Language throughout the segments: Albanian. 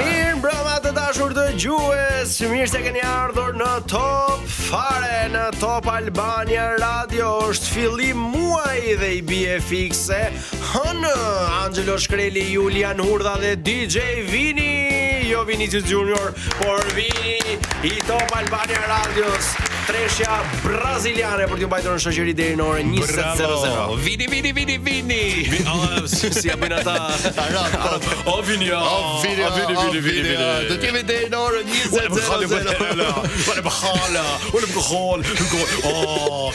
Mirëmbrëma të dashur dëgjues, mirë se keni ardhur në Top Fare, në Top Albania Radio. Është fillim muaj dhe i bie fikse Angelo Shkreli, Julian Hurdha dhe DJ Vini, jo Vinicius Junior, por Vini i Top Albania Radios. Treshja braziliane për t'ju mbajtur në shoqëri deri në orën 20:00. Vini. Si ja bëjnë ata? O Vini. Do t'jemi deri në orën 20:00.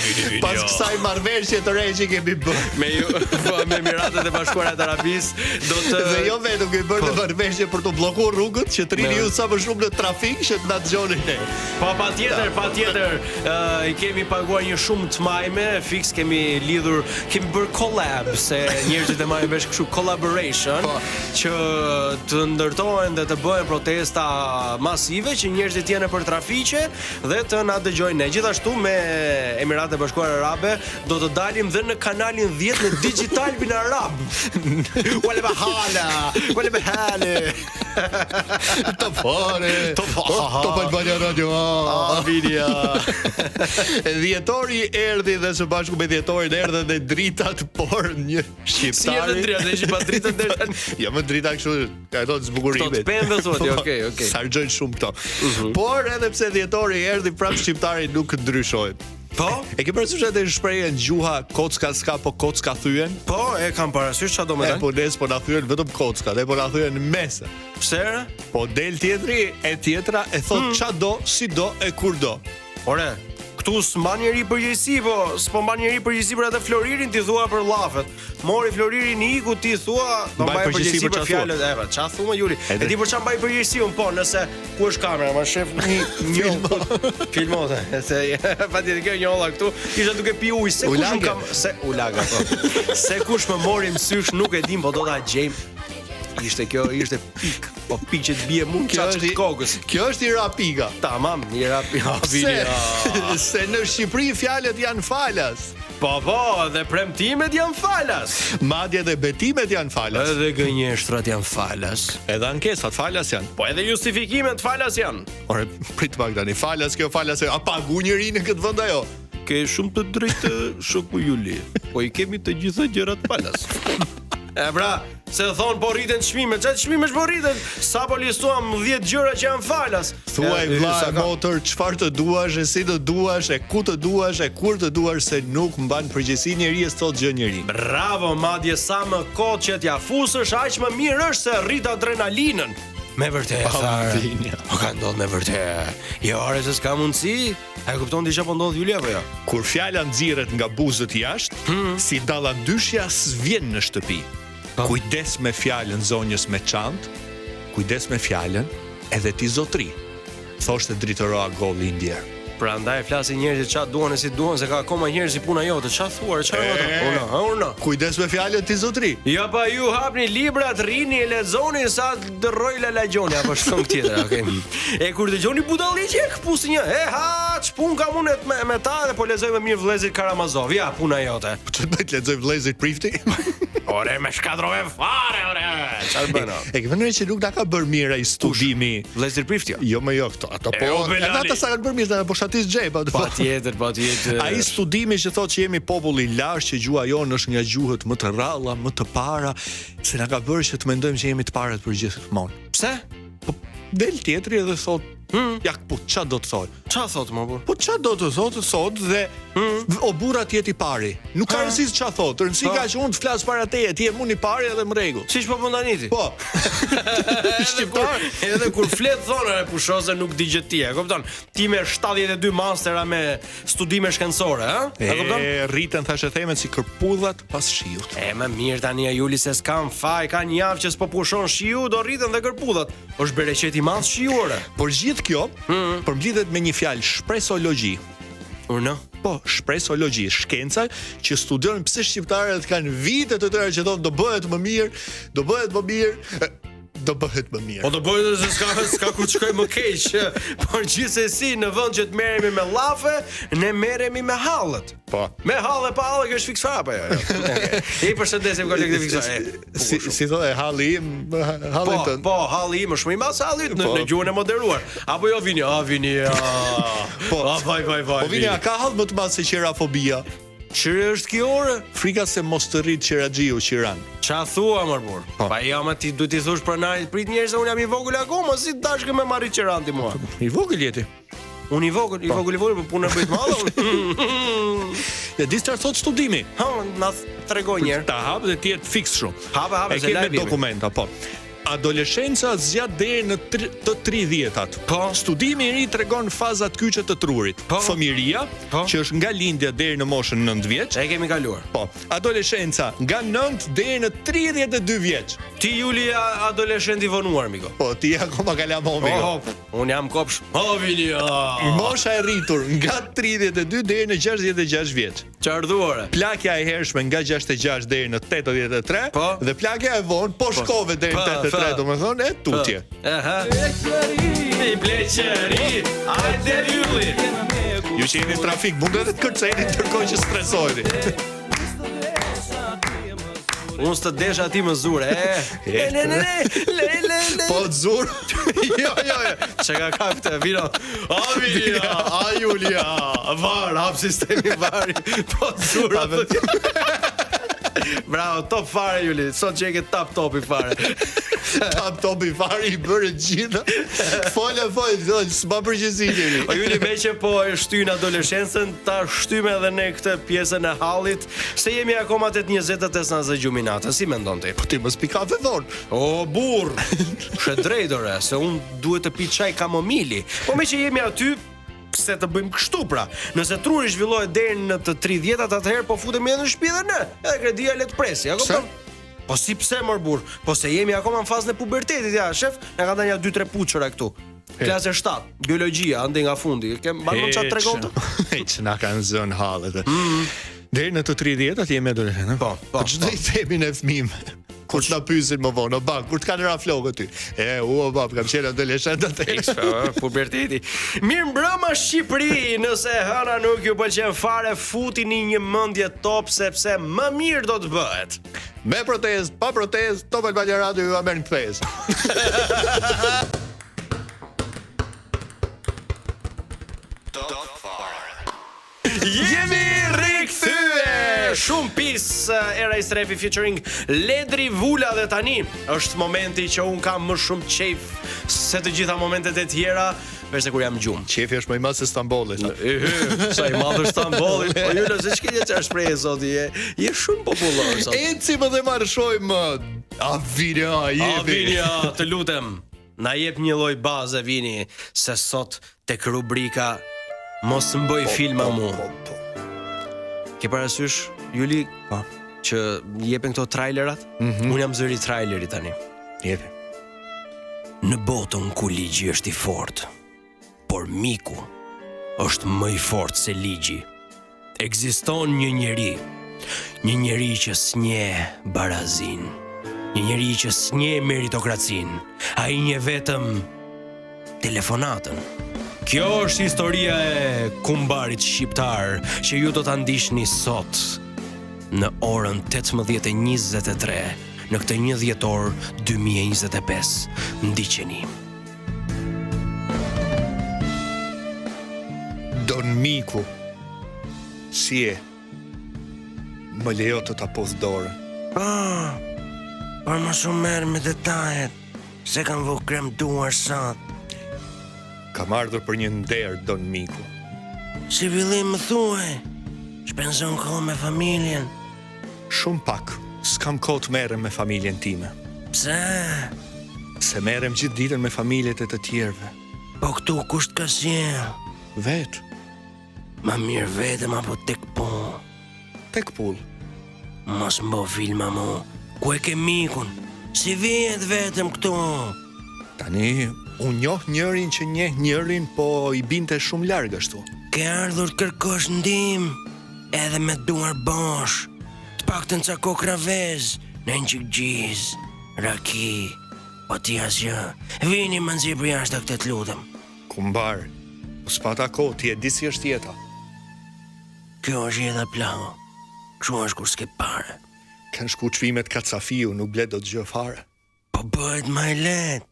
Vini. Pas kësaj marrëveshje të re që kemi bërë me Emiratet e Bashkuara të Arabisë, do të dhe jo vetëm kemi bërë marrëveshje për të bllokuar rrugët, që të rini ju sa më shumë në trafik që të na dëgjoni ne. Po patjetër, i kemi paguar një shumë të majme, fiks kemi bërë collab, se njerëzit e marrin vesh kështu collaboration, që të ndërtohen dhe të bëhen protesta masive që njerëzit janë për trafiqe dhe të na dëgjojnë ne. Gjithashtu me Emiratet e Bashkuara Arabe do të dalim dhe në kanalin 10 në Digital Bin Arab. Wale bahale. Top Albania Radio. Vidia. Dhjetori erdhi dhe së bashku me dhjetorin erdhen dhe dritat, por një shqiptari. Si edhe dritat, ishin pa dritat deri tani. Jo, më drita kështu, ka ato të zbukurimit. Këto të pemëve thotë, okay. Sargjojnë shumë këto. Por edhe pse dhjetori erdhi, prapë shqiptari nuk ndryshoi. Po? E ke parasysh atë shprehjen gjuha kocka s'ka, po kocka thyen? Po, e kam parasysh çfarë do të thënë. Po nes po na thyen vetëm kockat, e po na thyen mes. Pse? Po del tjetri, e tjetra e thot ç'a do, si do e kur do. Ore, këtu s'mban njeri përgjegjësi, po s'po mban njeri përgjegjësi për atë Floririn, ti thua për llafet. Mori Floririn i iku, ti thua do mbaj përgjegjësi për fjalët. Ç'a thua Juli? E di për ç'a mbaj përgjegjësi un, po, nëse ku është kamera, ma shef një filmote. Se patjetër kjo një olla këtu, isha duke pi ujë, se kush kam se ulaga po. Se kush më mori mësysh nuk e dim, po do ta gjejm. Ishte pik, po pik që të bie mund çast kokës. Kjo është i rapika. Tamam, i rapika. Se në Shqipëri fjalët janë falas. Po, dhe premtimet janë falas. Madje dhe betimet janë falas. Edhe gënjeshtrat janë falas. Edhe ankesat falas janë. Po edhe justifikimet falas janë. Ore, prit pak tani, falas kjo, falas. A pagu njëri në këtë vend ajo? Ke shumë të drejtë shoku Juli. Po i kemi të gjitha gjërat falas. E pra, se thonë po rriten çmimet, çfarë çmimesh po rriten? Sa po listuam 10 gjëra që janë falas. Thuaj vllai motor, çfarë të duash, e si të duash, e ku të duash, e kur të duash, se nuk mban përgjegjësi njeriu sot gjë njeri. Bravo, madje sa më kot që t'ja fusësh, aq më mirë është se rrit adrenalinën. Me vërtet. Po ka ndodhur me vërtet. Jo, ore se s'ka mundësi. A e kupton diçka po ndodh Juli apo jo? Kur fjala nxirret nga buzët jashtë, si dallandyshja s'vjen në shtëpi. Kujdes me fjalën zonjës me çantë, kujdes me fjalën edhe ti zotri. Thoshte dritëroa Golli Indier. Prandaj flasin njerëzit ç'a duan e si duan, se ka akoma njerëz si puna jote. Ç'a thuar, ç'a ato? Unë. Kujdes me fjalën ti zotri. Ja pa ju hapni librat, rrini e lexoni sa dërroj lalagjoni apo shkon tjetër, okay. E kur dëgjoni budalliqe, kpusni një. Ç'pun kam unë me ta dhe po lexoj më mirë vëllezrit Karamazov. Ja, puna jote. Po ç'do të lexoj vëllezrit Prifti? Ore me shkadrove fare, ore. Çfarë bën? E ke vënë që nuk na ka bërë mirë ai studimi vëllezrit Prifti? Jo më jo këto. Ato po. Ata sa kanë bërë mirë, po shatis xhep. Patjetër. Ai studimi që thotë që jemi popull i lashtë, që gjua jonë është nga gjuhët më të rralla, më të para, se na ka bërë që të mendojmë që jemi të parët për gjithmonë. Pse? Po del tjetri edhe thotë, ja po ç'a do të thotë? Ç'a thotë më burr? Po ç'a do të thotë sot dhe o burra ti je i pari. Nuk ka rëndësi ç'a thotë. Rëndësi ka që unë të flas para teje, ti je unë i pari edhe më rregull. Siç po tani ti. Po. Shqiptar, edhe kur flet thonë e pushose nuk di gjë ti, e kupton? Ti me 72 mastera me studime shkencore, ha? E kupton? Rriten thashë themet si kërpudhat pas shiut. Më mirë tani Juli se s'kam faj, ka një javë që s'po pushon shiu, do rriten dhe kërpudhat. Është bereqet i madh shiuore. Por gjithë kjo përmblidhet me një fjalë, shpresologji. Urna? Po, shpresologji, shkenca që studion pse shqiptarët kanë vite të tëra që thonë do bëhet më mirë, do bëhet më mirë. Po do bëhet se s'ka ku të shkoj më keq. Por gjithsesi në vend që të merremi me llafe, ne merremi me hallët. Po. Me hallë pa hallë që është fiksuar apo jo? I përshëndesim kolegë të fiksuar. Si thonë halli im, hallin tënd. Po, halli im është më i madh se halli në gjuhën e moderuar. Apo jo vini, vini. Po, vaj. Po vini, ka hall më të madh se qerafobia. Çfarë është kjo orë? Frika se mos të rrit qeraxhiu qiran. Ça thua më burr? Pa jam aty duhet i thosh pronarit, prit njerëz se unë jam i vogël akoma, si dashkë më marrit qiranti mua. I vogël jeti. Unë i vogël, po punë bëj të madhe. Ja di çfarë thot studimi. Ha, na tregoj një herë. Ta hap dhe ti jetë fiks shumë. Hapa, e ke me dokumenta, po. Adoleshenca zgjat deri në të 30-tat. Po. Studimi i ri tregon fazat kyçe të trurit. Fëmiria, që është nga lindja deri në moshën 9 vjeç. E kemi kaluar. Po. Adoleshenca nga 9 deri në 32 vjeç. Ti Juli adoleshent i vonuar miko. Po, ti akoma kalamon miko. Unë jam kopsh. Vini. Mosha e rritur nga 32 deri në 66 vjeç. Çardhuare. Plakja e hershme nga 66 deri në 83 dhe plakja e vonë po shkove deri në 83, domethënë e tutje. Pleqeri. Hajde Juli. Ju që jeni në trafik, mund edhe të kërceni ndërkohë që stresojeni. Unë s'të desha ati më zure. Po të zure? Jo. Që ka kapte, vino. Vini, Julia. Var, hap sistemi vari. Po të zure. Bravo, top fare Juli. Sot që e ke top i fare. Top i fare i bërë gjitha. Folja, s'ma përgjësi Juli. O Juli, me që po e shtyjnë adoleshencën, ta shtyjme edhe ne këtë pjesën e hallit, se jemi akoma 8:20 s'na zë gjuminata. Si mendon ti? Po ti mos pi kafe vonë. O burr. Shë drejtore, se unë duhet të pi çaj kamomili. Po me që jemi aty, pse të bëjmë kështu pra? Nëse truri zhvillohet deri në të 30-tat, atëherë po futemi edhe në shtëpi dhe ne. Edhe kredia le të presi, a kupton? Po si pse mor burr? Po se jemi akoma në fazën e pubertetit, ja, shef, na ka dhënë 2-3 puçura këtu. Klasë 7, biologjia, ande nga fundi. Kem mbanon çat tregon të? Hiç na kanë zënë hallet. Deri në të 30-tat jemi adoleshent, po. Po çdo i themi në fëmijë. Kur të na pyesin më vonë, kur të kanë ra flokë ty. Bab, kam qenë adoleshent atë. Puberteti. Mirëmbrëma Shqipëri, nëse hëna nuk ju pëlqen fare, futini një mendje top sepse më mirë do të bëhet. Me protest, pa protest, Top Albania Radio ju merr kthesë. Jemi rikthye! Shumë pis era i strefi featuring Ledri Vula dhe tani është momenti që un kam më shumë qejf se të gjitha momentet e tjera, përse kur jam gjumë. Qefi është më i madh se Stambolli. Sa i madh është Stambolli? Po ju lë se ç'ke çfarë shprehje sot je shumë popullor sot. Eci më dhe marshojmë. Vinia, të lutem. Na jep një lloj baze Vini, se sot tek rubrika Mos mboj filma mu. Ke parasysh, Juli, që jepen këto trailerat? Unë jam zëri trailerit tani. Jepe. Në botën ku ligji është i fortë, por miku është më i fortë se ligji. Ekziston një njeri që s'nje barazin, një njeri që s'nje meritokracin, ai nje vetëm telefonatën. Kjo është historia e kumbarit shqiptar që ju do ta ndiqni sot në orën 18:23 në këtë 1 dhjetor 2025. Ndiqeni. Don miku, si e? Më lejo të ta podh dorën. Por më shumë merr me detajet, se kam vë krem duar sot. Kam ardhur për një nder, Don miku. Si fillim më thuaj, shpenzon kohë me familjen. Shumë pak, s'kam kohë të merrem me familjen time. Pse? Se merrem gjithë ditën me familjet e të tjerëve. Po këtu kusht ka sjell? Vet. Ma mirë vetëm apo tek punë? Tek pull. Mos mbo filma mu. Ku e ke mikun? Si vihet vetëm këtu? Tani, unë njoh njërin që njeh njërin, po i binte shumë larg ashtu. Ke ardhur të kërkosh ndihmë, edhe me duar bosh. Të paktën ca kokra vezë, në një gjiz, raki, Po ti asgjë. Vini më nxjerr për jashtë këtë të lutem. Kumbar, s'pata ko, ti e di si është jeta. Kjo është jeta plago. Kështu është kur s'ke pare. Kanë shku çmimet kacafiu, nuk ble do të gjë fare. Po bëhet më e lehtë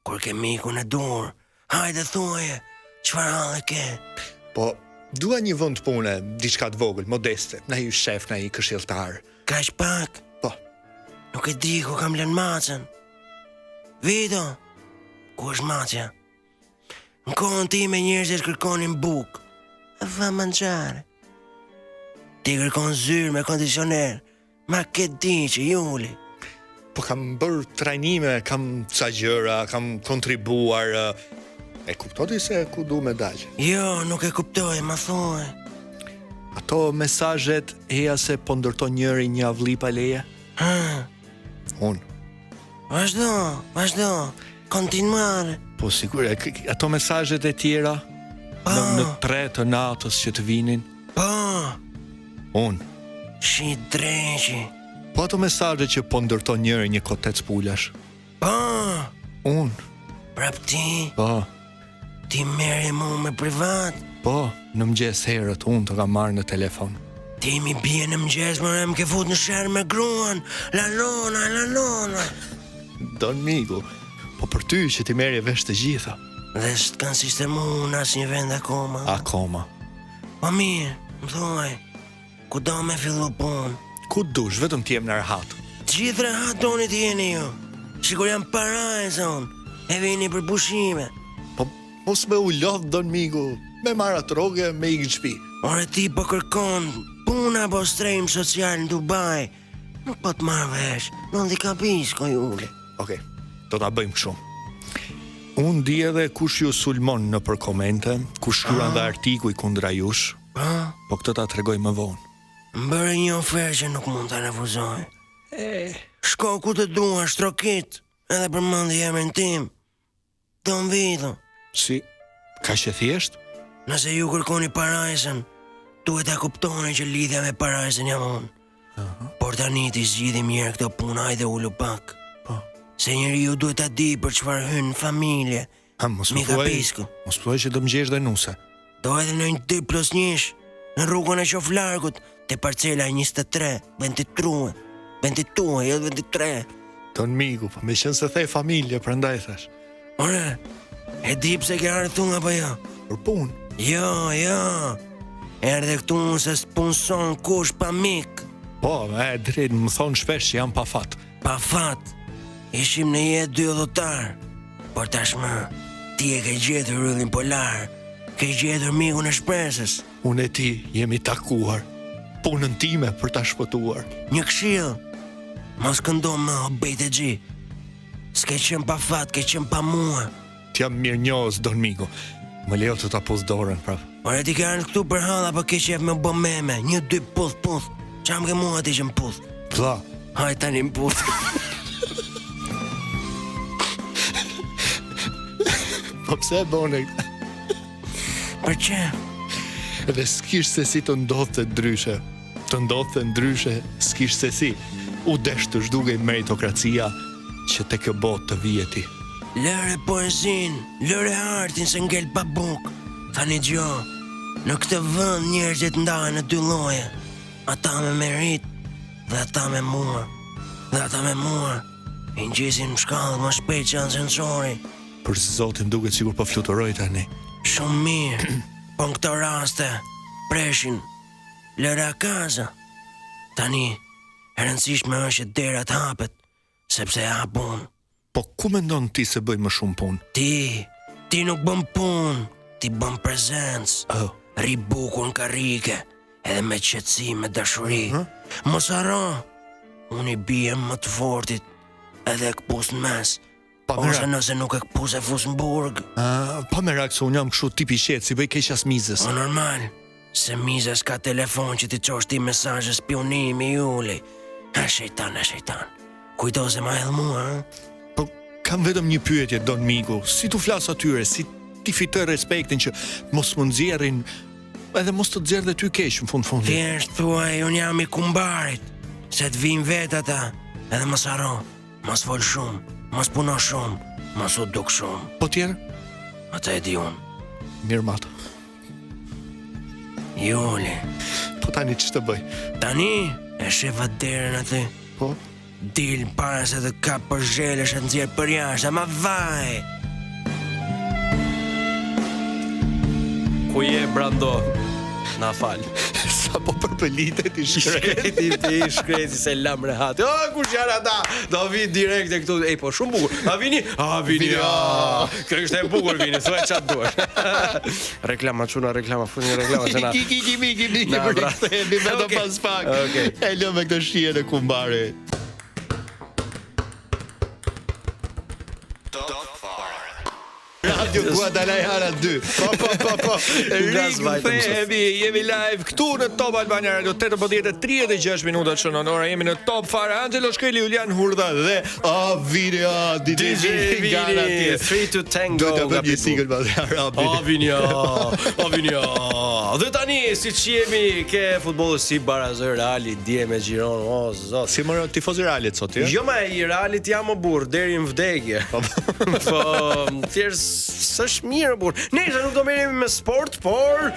kur ke mikun e dur. Hajde thuaje, çfarë halle ke? Po, dua një vend pune, diçka të vogël, modeste, na i shef, na i këshilltar. Kaq pak? Po. Nuk e di ku kam lënë macën. Vito, ku është macja? Në kohën time njerëzit kërkonin bukë e fa mangiare. Ti kërkon zyrë me kondicioner, ma ke di që Juli. Po kam bërë trajnime, kam ca gjëra, kam kontribuar, e kuptoti se ku du me dalë. Jo, nuk e kuptoj, ma thoj. Ato mesazhet eja se po ndërton njëri një avli pa leje? Unë. Vazhdo, kontinuare. Po sigur, ato mesazhet e tjera në 3 të natës që të vinin? Po. Unë. Shi dreqi. Po ato mesazhet që po ndërton njëri një kotec pulash? Po. Unë. Prap ti? Po. Ti merje mu me privat? Po, në mëngjes herët unë të kam marrë në telefon. Ti mi bje në mëngjes më ke fut në sherë me gruan. La nona. Don miku, po për ty që ti merje vesh të gjitha. Dhe s'të kanë sistemu në asë një vend akoma? Akoma. Po mirë, më thuaj, ku do me fillu punë? Ku dush, vetëm t'jem në rehat. Gjithë rehat doni t'jeni ju. Sikur jam para e zonë, e vini për pushime. Po, mos me u lodh, don miku, me marat roge, me i gëqpi. Ore ti po kërkon puna po strejmë social në Dubai. Nuk po të marrë vesh, në ndi kapisko Juli. Okej, do ta bëjmë kështu. Unë di edhe kush ju sulmon në për komente, kush shkruan dhe artikuj kundra jush, po këtë ta tregoj më vonë. Më bërë një oferë që nuk mund të refuzoj. Shko ku të dua, shtrokit, edhe për mëndi emrin tim. Don Vito. Si, ka që thjesht? Nëse ju kërkoni parajsen, duhet ta kuptoni që lidhja me parajsen jam unë. Por tani t'i zgjidhim mirë këto puna, hajde ulu pak. Se njëri ju duhet ta di për çfarë hyn në familje. Mos thuaj që do më gjesh dhe nuse. Do edhe në një 2+1 në rrugën e qof largut te parcela 23, 23, jo 23. Don miku, po me qenë se the familje, prandaj thash. Ore, e di pse ke ardhur këtu apo jo? Për punë. Jo. Erdhe këtu se s'punson kush pa mik. Po, drejt, më thonë shpesh që jam pa fat. Pa fat. Ishim në jetë 2 udhëtar. Por tashmë, ti e ke gjetur rrydhin polar. Ke gjetur mikun e shpresës. Unë e ti jemi takuar. Punën time për ta shpëtuar. Një këshill. Mos këndo më o bejt e gji. S'ke qenë pa fat, ke qenë pa mua. T'jam mirë njohës, don miku. Më lejo të ta puth dorën, prap. Ore ti ke ardhur këtu për hall apo ke qef me bë meme? 1-2 puth. Çam ke mua ti që më puth? Pla. Hajde tani më puth. Po pse e bone? Për që? Dhe s'kish se si të ndodhte ndryshe. Të ndodhte ndryshe, s'kish se si. U desh të zhdugej meritokracia që te kjo botë të vijeti. Lëre poezin, lëre artin se ngel pa buk. Tani gjo, në këtë vënd njerëzit ndahen në 2 lloje. Ata me merit dhe ata me mua. Dhe ata me mua i ngjisin në shkallë më shpejt që ascensori. Për zotin duket sikur po fluturoj tani. Shumë mirë, po në këto raste preshin lëre a kaza. Tani, e rëndësishme është që derat hapet, sepse hapun. Po ku mendon ti se bëj më shumë punë? Ti nuk bën punë, ti bën prezencë. Ri bukur në karrike, edhe me qetësi, me dashuri. Mos harro, unë i bie më të fortit, edhe e këpus në mes. Ose nëse nuk e këpus e fus në burg. Pa me rak se unë jam kështu tipi qetë, si bëj keqas mizës. O normal, se mizës ka telefon që ti qosh ti mesazhe spionimi Juli. A shejtan. Kujto se ma edhe mua, Po kam vetëm një pyetje, don miku. Si tu flas atyre, si ti fitoj respektin që mos më nxjerrin, edhe mos të nxjerr dhe ty keq në fund. Thjesht thuaj, unë jam i kumbarit, se të vijnë vet ata, edhe mos harro, mos fol shumë, Mos puno shumë, mos u duk shumë. Po tjerë? Ata e di unë. Mirë mato. Juli. Po tani që të bëj? Tani e shefa derën aty. Po? Dil para se të ka për zhelesh e nxjerr për jashtë, ama vaj. Ku je Brando? Na fal. Sa po përpëlitet i shkreti. I shkreti se lam rehat. O, kush janë ata? Do vi direkt e këtu. Ej, po shumë bukur. A vini? Kjo ishte e bukur vini, thuaj çat duash. Reklama çuna, reklama, funi reklama se na. Kiki, vetëm pas pak. Okej. E lë me këtë shije në kumbare. Radio Guadalajara 2. Po. Jemi live këtu në Top Albania Radio 18:36 minuta shënon ora. Jemi në Top Fare. Angelo Shkreli, Julian Hurda dhe Avinia DJ Vini 3 to Tango. Do të bëjmë një single pas Arabi. Avinia. Dhe tani siç jemi ke futbolli si Barazë Reali dje me Giron. O zot. Si më tifoz i Realit sot, ja? Jo, i Realit jam o burr deri në vdekje. Po, thjesht s'është mirë burr. Nëse nuk do merremi me sport, por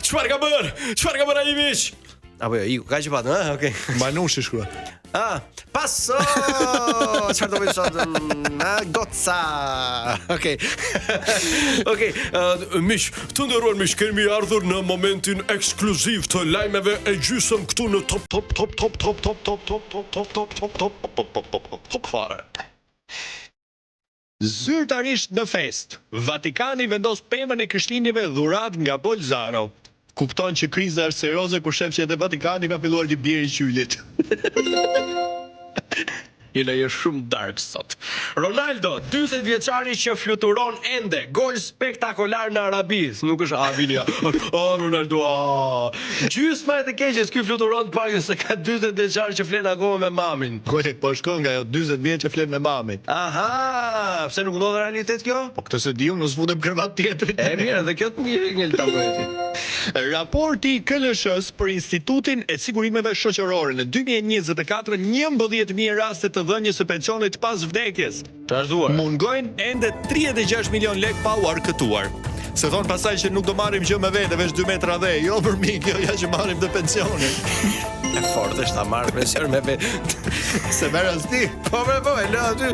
çfarë ka bër? Çfarë ka bër ai miq? Apo jo, ka që pat, okay. Manushi shkrua. Passo! Çfarë do të thotë? Goca. Okej. Miq, të nderuar miq, kemi ardhur në momentin ekskluziv të lajmeve e gjysëm këtu në Top Fare. Zyrtarisht në fest, Vatikani vendos pemën e Krishtlindjeve dhurat nga Bolzano. Kupton që kriza është serioze kur shef që edhe Vatikani ka filluar të bjerë i qylit. Jena je shumë dark sot. Ronaldo, 40 vjeçari që fluturon ende, gol spektakolar në Arabi. Nuk është Avinia. Ronaldo. Gjysma e të keqes ky fluturon pak se ka 40 vjeçar që flet akoma me mamin. Gole, po shkon nga jo 40 vjeç që flet me mamin. Aha, pse nuk ndodh realitet kjo? Po këtë se di unë, nuk zvutem krevat tjetrit. E mirë, edhe kjo të mirë ngel tabloidi. Raporti i KLSH-s për Institutin e Sigurimeve Shoqërore në 2024 11.000 raste të dhënies së pensionit pas vdekjes. Mungojnë ende 36 milion lek pa u arkëtuar. Se thonë pasaj që nuk do marrim gjë me vete, veç 2 metra dhe, jo për mi, kjo ja që marrim të pensionit. E fort është ta marrë pension me vete. Se merë as ti? Po, e lë aty.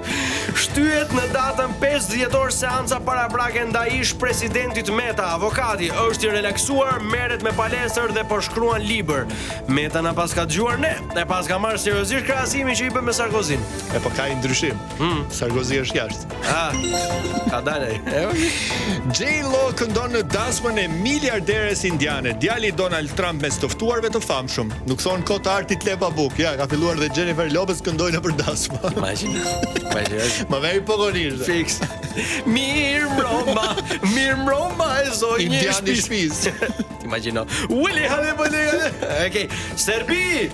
Shtyhet në datën 5 dhjetor seanca paraprake ndaj ish presidentit Meta. Avokati është i relaksuar, merret me palestër dhe po shkruan libër. Meta na pas ka dëgjuar ne, e pas ka marrë seriozisht krahasimin që i bën me Sarkozin. E po ka i ndryshim. Sarkozy është jashtë. Ka dalë. J-Lo këndon në dasmën e miliarderes indiane. Djali Donald Trump me stoftuarve të famshëm. Nuk thonë kot artit lepa buk. Ja, ka filluar dhe Jennifer Lopez këndojnë për dasma. Imagjina. Ma veri pogonisht. Fix. Mirë mbroma e zonjë indiani shpiz. Imagjino. Uli hale. Okej, Serbi.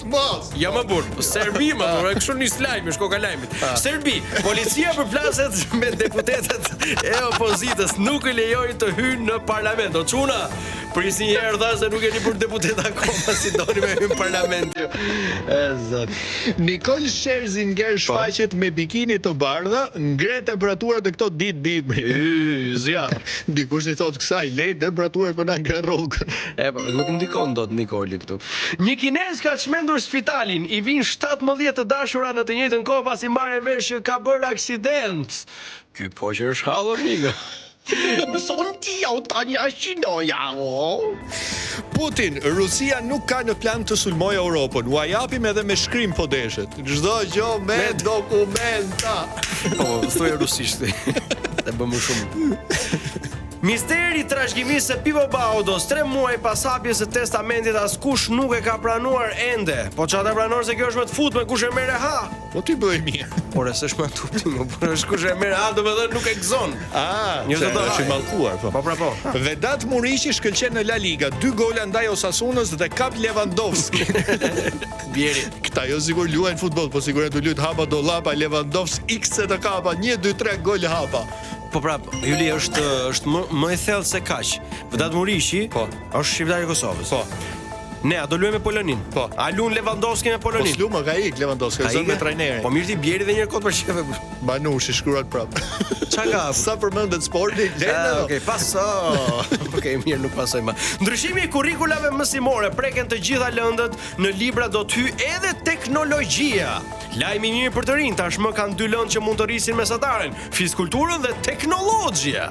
Mos. Ja më burr. Serbi më burr, kështu nis lajmi, shko ka lajmit. Serbi, policia përplaset me deputetët e opozitës, nuk i lejojnë të hyjnë në parlament. O çuna, prisni një herë tha se nuk jeni për deputet akoma, si doni me hyrë në parlament. Zot. Nicole Scherzinger shfaqet me bikini të bardha, ngre temperaturat e këto ditë. Zjarr. Dikush i thot kësaj, lej temperaturat për na ngre rrugën. Po, nuk ndikon dot Nicole këtu. Një kinez ka çmendur spitalin, i vin 17 të dashura në të njëjtën kohë pasi marrën vesh që ka bërë aksident. Ky po që është hallo miga. Putin, Rusia nuk ka në plan të sulmojë Europën. Ua japim edhe me shkrim po deshet. Çdo gjë me dokumenta. Po, thuaj rusisht. Të bëmë shumë. Misteri i trashëgimisë së Pipo Baudos 3 muaj pas hapjes së testamentit askush nuk e ka pranuar ende. Po çfarë pranor se kjo është me të futme, kush e merr ha? Po ti bëj mirë. Por se s'më tupti, por është kush e merr ha, domethënë nuk e gëzon. Një të është i mallkuar, po. Po. Vedat Muriqi shkëlqen në La Liga, 2 gola ndaj Osasunës dhe kap Lewandowski. Bieri. Këta jo sigur luajnë futboll, po sigurisht u lut hapa do llapa Lewandowski x të kapa, 1 2 3 gol hapa. Po prap, Juli është më e thellë se kaq. Vedat Muriqi, po, është shqiptar i Kosovës. Po. Ne, a do luajmë me Polonin? Po. A luan Lewandowski me Polonin? Po s'lumë ka ik Lewandowski, zon me trajnerin. Po mirë ti bjeri dhe një kod për shefe. Banushi shkruat prap. Çka ka? Sa përmendet sporti? Okej, paso. Okej, mirë, nuk pasoj më. Ndryshimi i kurrikulave mësimore preken të gjitha lëndët, në libra do të hyjë edhe teknologjia. Lajmi i mirë për të rinj, tashmë kanë dy lëndë që mund të rrisin mesataren, fizkulturën dhe teknologjia.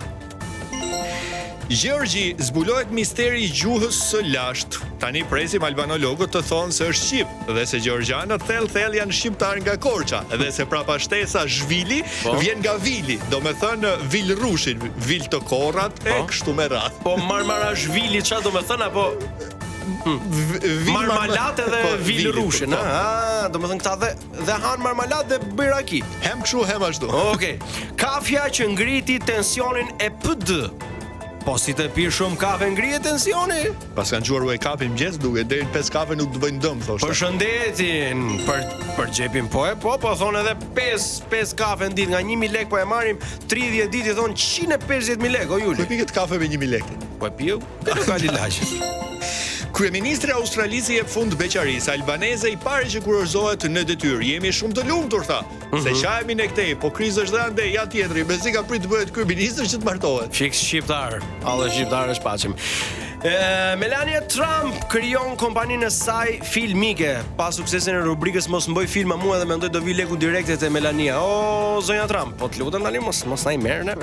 Gjergji, zbulohet misteri i gjuhës së lashtë. Tani presim albanologët të thonë se është shqip, dhe se gjeorgjanët thell janë shqiptar nga Korça, dhe se prapa shtesa zhvili vjen nga vili, do me thënë vilrushin, vil të korrat e kështu me radhë. Po marmara zhvili, çfarë do me thënë apo marmalate dhe vilrushin, do me thënë këta dhe han marmalate dhe biraki. Hem kështu, hem ashtu. Okej. Kafja që ngriti tensionin e PD. Po si të pi shumë kafe ngrihet tensioni? Pas kanë gjuar wake-up-in mëngjes, duke deri 5 kafe nuk të bëjnë dëm, thoshta. Përshëndetin, për xhepin po thonë edhe 5 kafe në ditë nga 1000 lekë po e marrim 30 ditë i thonë 150.000 lekë, o Juli. Po pikët kafe me 1000 lekë. Po e piu, ka ilaç. Kryeministri australisë jep fund beqarisë albaneze i pari që kurorzohet në detyrë. Jemi shumë të lumtur, tha. Se qajemi ne këtej, po krizë është dhe ande, ja tjetri, bezi ka prit të bëhet kryeministër që të martohet. Fiks shqiptar, alle shqiptar është paqim. Melania Trump krijon kompaninë e saj filmike. Pas suksesin e rubrikës Mos mboj filma mua dhe mendoj do vi leku direkte te Melania. O, zonja Trump, po të lutem tani mos na i merr ne.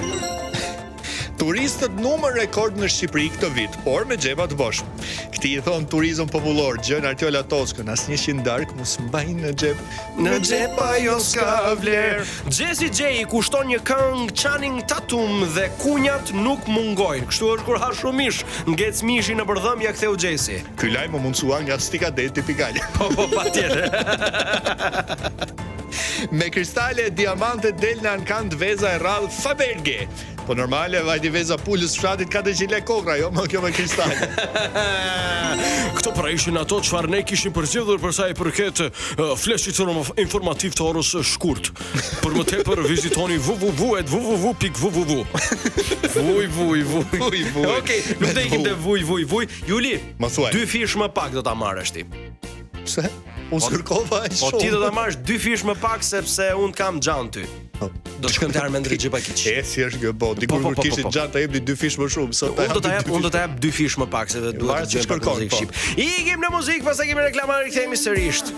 Turistët numër rekord në Shqipëri këtë vit, por me xhepa të bosh. Këti i thon turizëm popullor, gjën Artiola Toskën, asnjë dark mos mbajnë në xhep. Në xhep ajo s'ka vlerë. Jessie J kushton një këngë Channing Tatum dhe kunjat nuk mungojnë. Kështu është kur ha shumë mish, ngec mishi në përdhëmja ktheu Jessie. Ky lajm më mundsua nga stika det tipikale. Po patjetër. Me kristale e diamante del në ankant veza e rrallë Faberge. Po normale, vajti veza pulës fshatit 400 lekë kokra, jo më kjo me kristale. Këto pra ishin ato çfarë ne kishim përzgjedhur për sa i përket fleshit informativ të orës shkurt. Për më tepër vizitoni www.www.www. Vuj. Okej, nuk do ikim te vuj. Juli, dy fish më pak do ta marrësh ti. Pse? Unë skërkova e shumë. Po ti do ta marrësh 2 fish më pak sepse unë kam xhan ty. Do të shkëm te Armendri Xhepakiç. Si është gëbo, dikur kur kishit xhan ta jepni 2 fish më shumë, sot unë do ta jap 2 fish më pak se do duhet të gjej muzikë shqip. Ikim në muzikë, pastaj kemi reklama, rikthehemi sërish.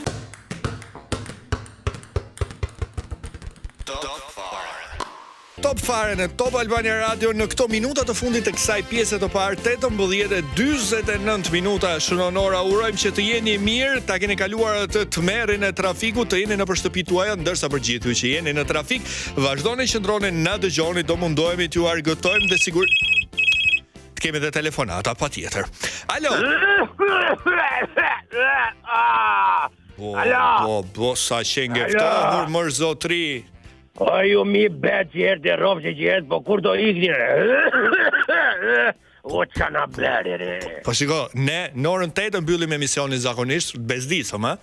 Top fare në Top Albania Radio në këto minuta të fundit të kësaj pjese të parë, 18:49 minuta shënonora. Urojmë që të jeni mirë, ta keni kaluar të tmerrin e trafikut, të jeni në shtëpi tuaja, ndërsa për gjithë ju që jeni në trafik, vazhdoni qëndroni na dëgjoni, do mundohemi t'ju argëtojmë dhe sigur të kemi dhe telefonata patjetër. Alo. Po sa qengeftohur mër zotri. O ju mi bet që herë të rovë që herë, po kur do ikni o që na blerë Po shiko, ne në orën 8 mbyllim emisionin zakonisht, bezdisëm, ha?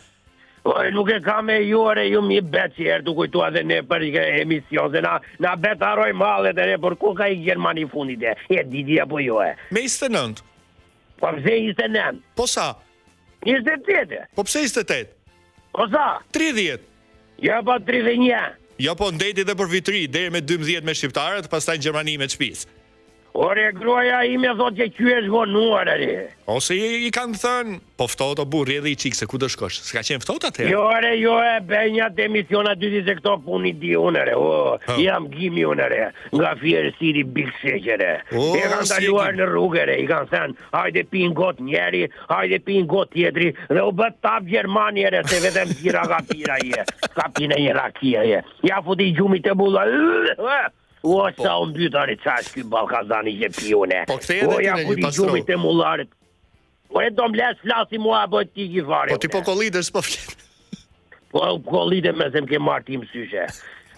O nuk e ka me ju mi bet që herë, të kujtua dhe ne për emision, se na bet aroj malet e ne, por ku ka i Gjermani fundit e didi apo ju Me 29? Po pse 29? Po sa? 28? Po pse 28? Po sa? 30? Ja po 31? Jo po ndeti dhe për vitri, deri me 12 me shqiptarët, pastaj në Gjermani me shtëpisë. Ore, gruaja ime thot që qysh vonuar, Ose i kanë thënë, po ftohtë o burr, edhe i çik se ku do shkosh. S'ka qenë ftohtë atëherë. Jo, benja të emisiona dy se këto puni di unë, jam gimi unë, nga fjerësiri Big Sheqere. E kanë daluar në rrugë, i kanë thënë, hajde pin got njeri, hajde pin got tjetri, dhe u bët tap Gjermani, se vetëm tjera ka pira, ka pina një rakia, ja futi gjumit e bulla, o, sa unë bytari qash këj Balkazani që pjone. Po këte edhe ja futi gjumit e mullarit. Po e do mlesh flasi mua, po ti kifare. Po ti po kollitër s'po flet. Po kollitër me se m'ke marrë ti mësyshe.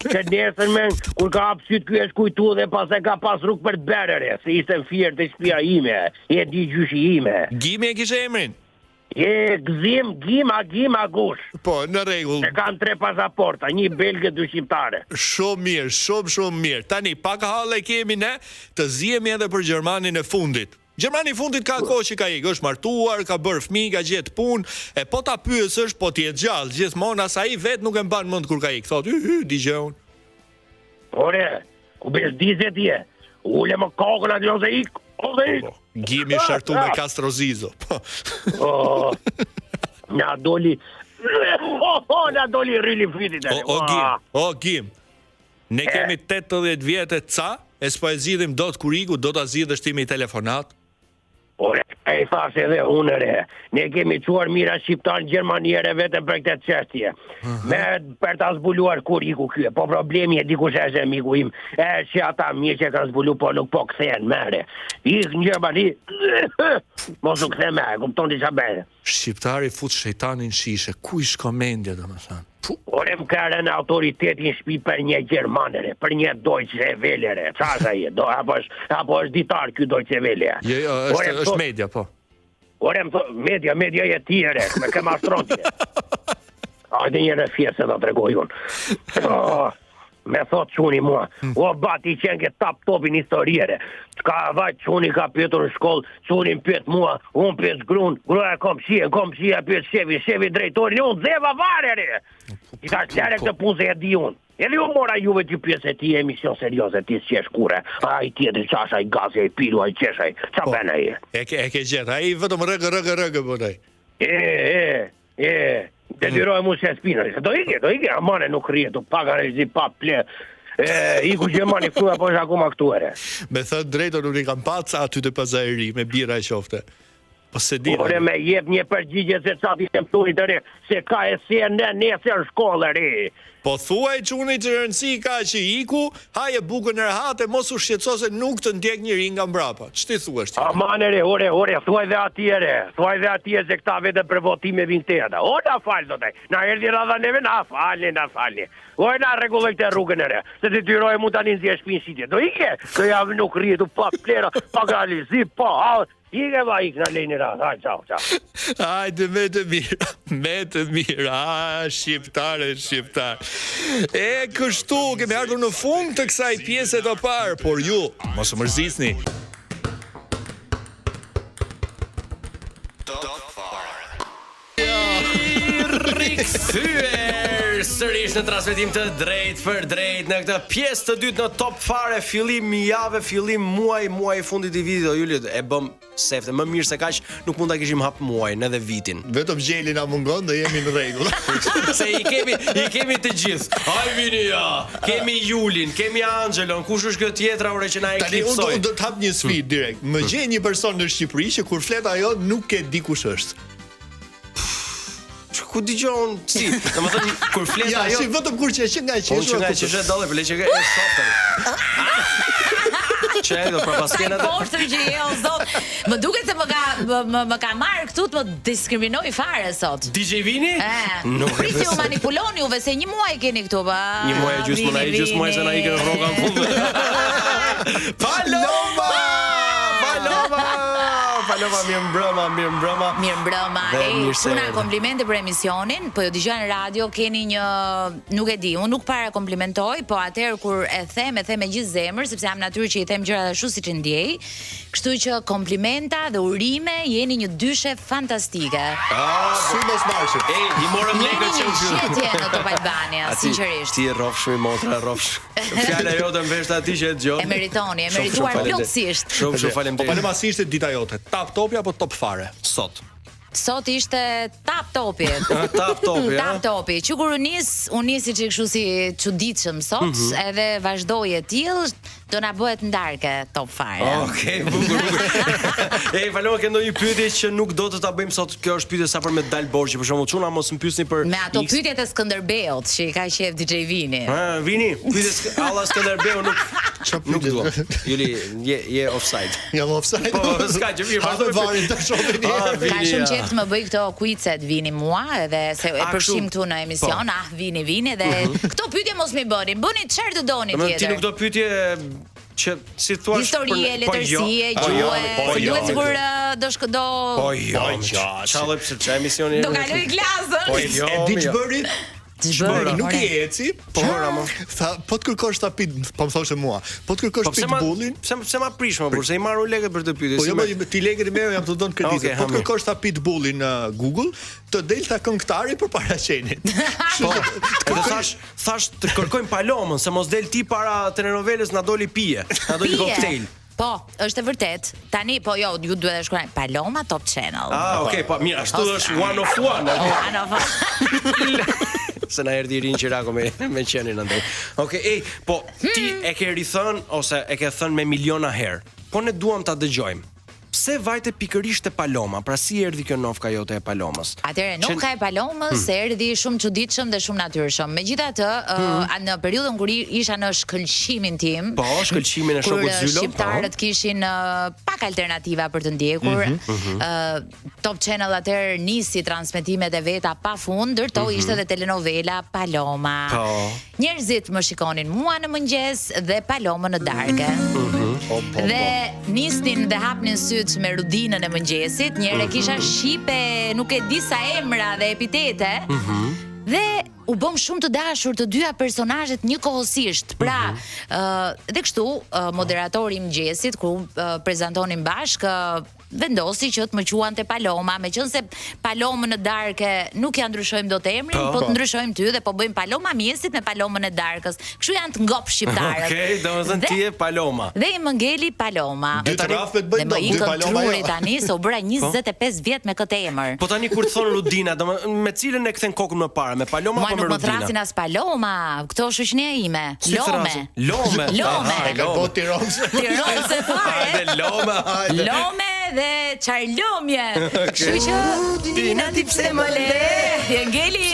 Se nesër men, kur ka apsyt kjo është kujtu dhe pas e ka pas rrug për të berere, se ishte në firë të shpia ime, e di gjyshi ime. Gimi e kishe emrin? Gzim, Gima Gush. Po, në rregull. E kanë 3 pasaporta, një belge, 2 shqiptare. Shumë mirë, shumë mirë. Tani, pak halle kemi ne, të zihemi edhe për Gjermanin e fundit. Gjermani fundit ka kohë që ka ikë, është martuar, ka bërë fëmijë, ka gjetë punë, e po ta pyesësh, po ti je gjallë gjithmonë, as ai vet nuk e mban mend kur ka ikë. Thotë, digjon. Ore, ku bezdizet je? Ule më kokën aty ose ik, ose ik. Gimi shartu me Castrozizo. Na doli rili fitit. O Gim. Ne kemi 80 vjetë ca, e s'po e zgjidhim dot kur iku, do ta zgjidhësh ti me telefonat. Ore, e thash edhe unë re, ne kemi quar mira shqiptar gjermaniere vetëm për këtë çështje. Me për ta zbuluar kur iku ky, po problemi e dikush është miku im, që ata mirë që kanë zbulu, po nuk po kthehen mere. Ik në Gjermani, mos u kthe mere, kupton diçka bërë. Shqiptari fut shejtanin shishe, ku i shko mendja domethënë? Ore më ka rënë autoritetin shtëpi për një gjermanere, për një Deutsche Welle, çfarë ai? Apo është ditar ky Deutsche Welle? Jo, është media, po. Ore më media e tjere, me ke mastronti. Hajde një refjesë da tregoj unë. Me thot quni mua, o bati qenë ke tap topin historiere. Ka vajt quni ka pjetur në shkollë, quni më pjet mua, unë pjet gruja komshia pjet shefi drejtori, unë zeva varere. I ka qere këtë punë se e di unë. Edhe unë mora juve t'ju pjesë e ti emision serioze, ti s'qesh kure. A i tjetëri qash, a i gazi, a i pilu, a i qesh, qa bena i? E ke gjithë, a i vetëm rëgë, bënej. Deliroj mu se spina, do ike, amane nuk rrije, tu paga rezi pa ple, iku Gjermani këtu apo është akoma këtu ere. Me thënë drejto nuk i kam paca aty të pazajri, me bira e qofte. Po se di. Ore me jep një përgjigje se çati të mëtuit të re, se ka e se në nesër shkollë re. Po thuaj çuni që rëndësi ka që iku, haje bukën e rehate, mos u shqetëso se nuk të ndjek njëri nga mbrapa. Ç'ti thuash ti? Amane re, ore, thuaj dhe atje se këta vete për votime vinë këtera. O, na falë, zotaj, na erdi radha neve, na falni. O, na rregulloj këtë rrugën e re, se të tyroj mu tani në zje shpinë sitje. Do ike, të javë nuk rritu pa plera, pa gralizi, pa, ike va ik në lejnë radha, hajde, ciao. Hajde, me të mira, shqiptar. E kështu, kemi ardhur në fund të kësaj pjese të parë, por ju, mos u mërzisni. Rikthyer sërish në transmetim të drejt për drejt në këtë pjesë të dytë në Top Fare, fillim jave, fillim muaj i fundit i vitit. O Juli, e bëm sefte, më mirë se kaq nuk mund ta kishim hap muajin edhe vitin. Vetëm gjeli na mungon dhe jemi në rregull. Se i kemi të gjithë. Haj vini ja. Kemi Julin, kemi Angelon, kush është kjo tjetra ore që na eklipsoi. Unë do të hap një sfidë direkt. Më gjej një person në Shqipëri që kur flet ajo nuk e di kush është. Ku dëgjon si? Domethënë kur flet ajo. Ja, si vetëm kur që nga qeshur. Nga qeshur dalli, për leçë e softë. Çe do për paskena. Poshtë që je o zot. Më duket se më ka marrë këtu të më diskriminoj fare sot. DJ Vini? Nuk prisi u manipuloni uve se një muaj keni këtu pa. Një muaj e gjysmë na i gjysmë muaj se na ikën rroga në fund. Paloma! Mirëmbrëma. Puna komplimente për emisionin, po ju dëgjoj në radio, keni një, nuk e di, unë nuk para komplimentoj, po atëherë kur e them me gjithë zemër, sepse jam natyrë që i them gjërat ashtu siç i ndjej. Kështu që komplimenta dhe urime, jeni një dyshe fantastike. Sumos marshit. I morëm lekë që qetje në Top Albania, sinqerisht. Ti rrofsh me motra, rrofsh. Fjala jote mbeshta aty që e dëgjon. E meritoni, e merituar plotësisht. Shumë faleminderit. Po palemasisht dita jote, Tap Topi apo Top Fare? Sot ishte Tap Topi. Tap Topi. Që kur unë nisi që kështu si çuditshëm sot, edhe vazhdoi e tillë, do na bëhet ndarke Top Fare. Okej, bukur. Valoma, ke ndonjë pyetje që nuk do të ta bëjmë sot? Kjo është pyetje sa për me dal borxhi, për shembull, çuna mos më pyesni për me ato pyetjet e Skënderbeut që i ka qef DJ Vini. Vini, pyetjes alla Skënderbeu nuk dua. Juli, je offside. Jam offside. Po, s'ka që mirë, vazhdoj varin të shohim. Ka shumë qef të më bëj këto quizet Vini mua, edhe se e përshim këtu në emision, Vini dhe këto pyetje mos më bëni çfarë të doni tjetër. Ti nuk do pyetje që si thua historie, letërsie, gjuhë, duhet sigur do çallë pse çaj emisioni. Do kaloj klasën. E di ç'bëri? Nuk i eci, po po të kërkosh tapit, po më thoshte mua. Po të kërkosh pitbullin. Pse ma prish më, se i marrun lekët për të pyetur. Po jo, ti lekët i merr jam të don kreditë. Po të kërkosh tapit pitbullin në Google, të del ta këngëtari përpara qenit. Po, thash të kërkojmë Palomën, se mos del ti para telenovelës na doli pije, na doli koktejl. Po, është e vërtet. Tani po ju duhet të shkruani Paloma Top Channel. Okay, po mirë, ashtu është one of one. One of one. Se na erdhi Irin Qirako me qenin andaj. Okej, po ti e ke rithën ose e ke thënë me miliona herë. Po ne duam ta dëgjojmë. Pse vajte pikërisht te Paloma? Pra si erdhi kjo nofka jote e Palomës? Atëherë nofka e Palomës erdhi shumë çuditshëm dhe shumë natyrshëm. Megjithatë, në periudhën kur isha në shkëlqimin tim, po, shkëlqimin e shokut Zylo, kur shqiptarët kishin pak alternativa për të ndjekur, Top Channel atëherë nisi transmetimet e veta pafund, ndërto ishte edhe telenovela Paloma. Njerëzit më shikonin mua në mëngjes dhe Palomën në darkë. Dhe nisnin dhe hapnin syt me rudinën e mëngjesit. Njëre kisha shipe, nuk e di sa emra dhe epitete. Dhe u bëm shumë të dashur të dyja personazhet njëkohësisht. Pra, dhe kështu moderatori i mëngjesit ku prezantonin bashkë vendosi që të më quante Paloma, meqense Palomën në darkë nuk ja ndryshojmë dot emrin, po të ndryshojmë ty dhe po bëjmë Paloma mjesit me Palomën e darkës. Kështu janë të ngop shqiptarët. Okej, domethënë ti je Paloma. Dhe i më ngeli Paloma. Dy trafet bëjnë dy Paloma. Dhe tani se u bëra 25 vjet me këtë emër. Po tani kur të thon Rudina, me cilën e kthen kokën më parë, me Paloma apo me Rudina? Nuk më thrasin as Paloma, këto është shoqënia ime. Lome. Po Tironse fare. Lome dhe Çarlomje. Kështu që Rudina ti pse më le? Je ngeli.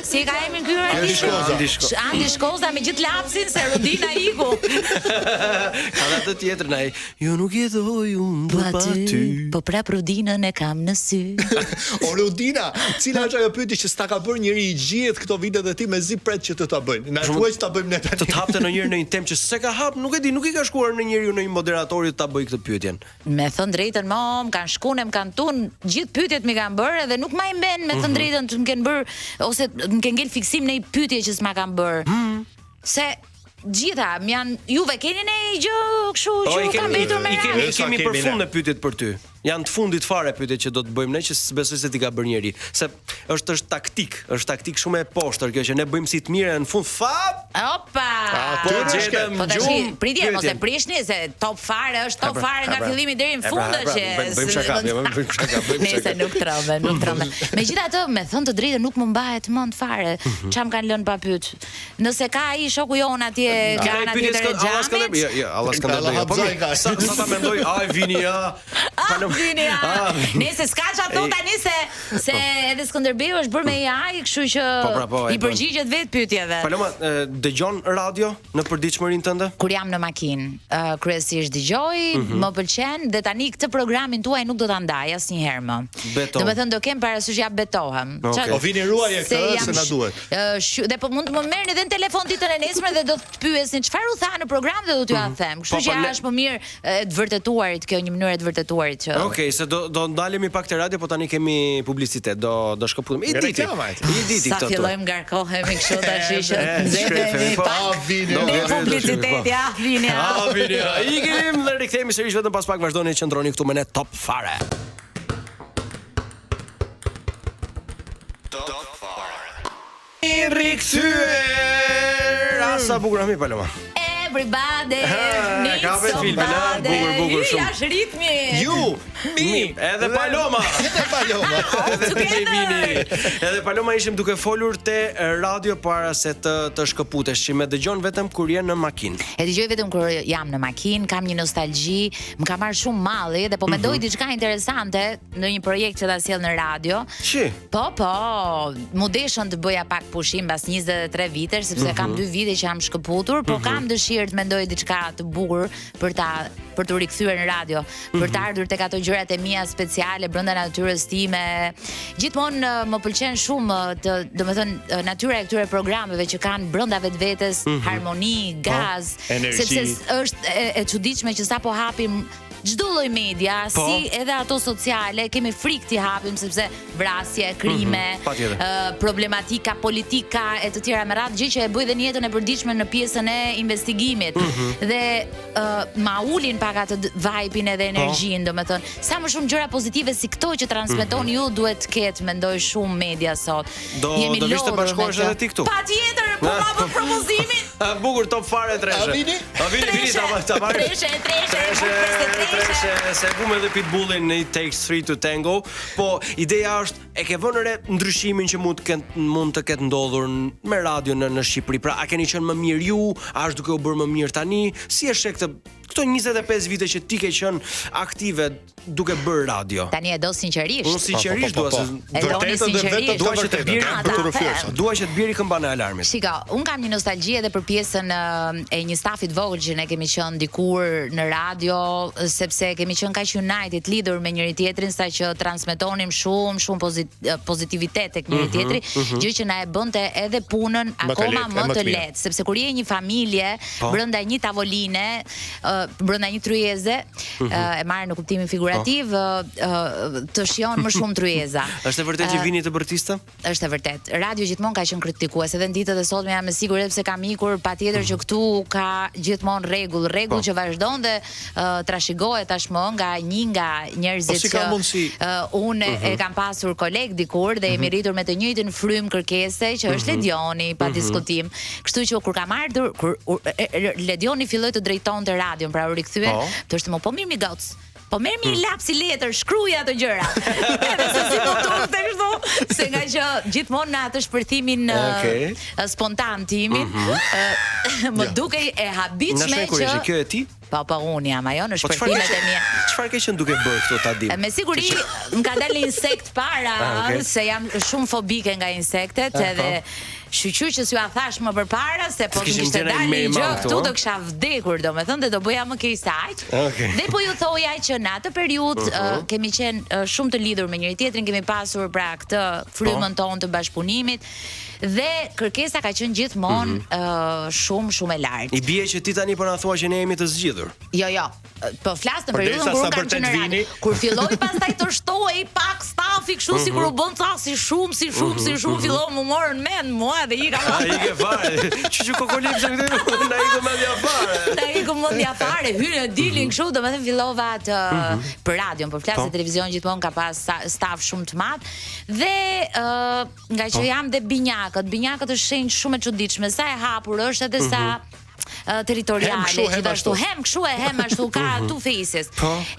Si ka emrin ky artist? Andi Shkoza me gjithë lapsin se Rudina iku. Ka atë tjetër nai. Jo nuk jetoj unë pa ty. Po prap Rudinën e kam në sy. O Rudina, cila është ajo pyetje që s'ta ka bërë njëri i gjithë këto vite dhe ti mezi pret që të ta bëjnë. Na thuaj që ta bëjmë ne tani. Të hapte ndonjëherë në një temë që s'e ka hap, nuk e di, nuk i ka shkuar në njeriu në një moderatori të ta bëj këtë pyetjen. Me thënë drejtën, mom, kanë shkuar, kanë tun, gjithë pyetjet më kanë bërë dhe nuk më i mben me thënë drejtën të më kenë bërë ose më kenë ngel fiksim në një pyetje që s'ma kanë bërë. Se gjitha, janë juve keni ne gjë kështu që kanë mbetur me radhë. I kemi përfund në pyetjet për ty. Janë të fundit fare pyetjet që do të bëjmë ne, që besoj se ti ka bërë njëri. Se është taktik shumë e poshtër kjo që ne bëjmë si të mirë në fund fap. Opa! Po gjetëm gjumë. Pritje mos e prishni se top fare është top fare nga fillimi deri në fund që bëjmë shaka. Nëse nuk tromben. Megjithatë, me thënë të drejtën nuk më mbahet mend fare çam kanë lënë pa pyet. Nëse ka ai shoku jon atje Gana tjetër e xhamit. Jo, Allah skandal. Sa ta mendoj, ai vini ja. Nëse s'ka çfarë thot tani se edhe Skënderbeu është bërë me AI, kështu që i përgjigjet vetë pyetjeve. Paloma, dëgjon radio në përditshmërinë tënde? Kur jam në makinë, kryesisht dëgjoj, më pëlqen dhe tani këtë programin tuaj nuk do ta ndaj asnjëherë më. Domethënë do kem parasysh ja betohem. Po vini ruaje këtë se na duhet. Dhe po mund të më merrni edhe në telefon ditën e nesër dhe do të pyesin çfarë u tha në program dhe do t'ju ja them. Kështu që është më mirë e të vërtetuarit, kjo një mënyrë e të vërtetuarit. Okej, se do ndalemi pak te radio, po tani kemi publicitet, do shkëputemi. I diti sa këto. Sa fillojmë ngarkohemi kështu tash që nxehemi pak. Vini. Publicitet ja, vini. Ikim dhe rikthehemi sërish vetëm pas pak, vazhdoni të qëndroni këtu me ne Top Fare. Top Fare. Rikthyer. Asa bukur mi Paloma. Everybody needs somebody. Bukur shumë. Ja është ritmi. Ju, mi, edhe Paloma. Edhe Paloma ishim duke folur te radio para se të shkëputesh, që më dëgjon vetëm kur je në makinë. E dëgjoj vetëm kur jam në makinë, kam një nostalgji, më ka marrë shumë malli dhe po mendoj diçka interesante në një projekt që ta sjell në radio. Çi? Po, mu deshën të bëja pak pushim pas 23 vitesh, sepse kam 2 vite që jam shkëputur, po kam dëshirë të mendoj diçka të bukur për të rikthyer në radio, për të ardhur tek ato gjërat e mia speciale brenda natyrës time. Gjithmonë më pëlqen shumë domethënë natyra e këtyre programeve që kanë brenda vetvetes harmoni, gaz, sepse është e çuditshme që sapo hapim çdo lloj media, si edhe ato sociale, kemi frikë t'i hapim sepse vrasje, krime, problematika politika e të tjera me radhë, gjë që e bëj dhe në jetën e përditshme në pjesën e investigimit. Dhe ma ulin pak atë vibe-in edhe energjinë, domethënë, sa më shumë gjëra pozitive si këto që transmeton ju duhet të ketë, mendoj shumë media sot. Do vishte bashkohesh edhe ti këtu. Patjetër, po ma bë propozimin. Bukur, top fare Treshe. Vini ta marrë. Treshe, se ku me dhe Pitbullin It Takes 3 to Tango, po ideja është e ke vënë re ndryshimin që mund të ketë ndodhur me radio në Shqipëri. Pra, a keni qenë më mirë ju, a është duke u bërë më mirë tani? Si e sheh këto 25 vite që ti ke qenë aktive duke bërë radio? Tani e do sinqerisht. Unë sinqerisht dua se vërtetën dhe vetë dua që të bjeri këmbana e alarmit. Shika, un kam një nostalgji edhe për pjesën e një stafit vogël që ne kemi qenë dikur në radio, sepse kemi qenë kaq united, lidhur me njëri tjetrin, saqë transmetonim shumë pozitivitet tek njëri tjetri, gjë që na e bënte edhe punën akoma më të lehtë, sepse kur je një familje brenda një tavoline, brenda një tryeze, e marr në kuptimin figurativ, të shijon më shumë tryeza. Është e vërtetë që vini të bërtiste? Është e vërtetë. Radio gjithmonë ka qenë kritikues, edhe në ditët e sotme jam e sigurt sepse kam ikur, patjetër që këtu ka gjithmonë rregull që vazhdon dhe trashëgohet tashmë nga një nga njerëzit që unë e kam pasur koleg dikur dhe jemi rritur me të njëjtin frym kërkese që është Ledioni, pa diskutim. Kështu që kur kam ardhur, kur Ledioni filloi të drejtonte radion, pra u rikthye, thoshte më po mirë mi goc. Po merr mi lapsi letër, shkruaj ato gjëra. Edhe se si do të thotë kështu, se nga që gjithmonë në atë shpërthimin spontan timin, më dukej e habitshme që kjo e ti? Po unë jam ajo në shpërthimet e mia. Çfarë ke qenë duke bërë këto ta di? Me siguri më ka dalë insekt para, se jam shumë fobike nga insektet, edhe shqyqyr që s'ju a thash më përpara se po të kishte dalë një gjë këtu do kisha vdekur, domethënë, dhe do bëja më keq se aq. Dhe po ju thoja që në atë periudhë kemi qenë shumë të lidhur me njëri tjetrin, kemi pasur pra këtë frymën tonë të bashkëpunimit. Dhe kërkesa ka qenë gjithmonë shumë e lartë. I bie që ti tani po na thua që ne jemi të zgjidhur. Jo. Po flas në periudhën kur kam qenë në radio. Kur filloi pastaj të shtohej pak stafi kështu sikur u bën ca si shumë filloi më morën mend mua dhe ika. Ai ke fare. Çu kokolipse këtu na iku mendja fare. Hyrë dilin kështu, domethënë fillova të për radion, por flas në televizion gjithmonë ka pas staf shumë të madh. Dhe nga që jam dhe binjakët është shenjë shumë e çuditshme, sa e hapur është edhe sa territoriale, gjithashtu hem kështu e hem ashtu ka two faces.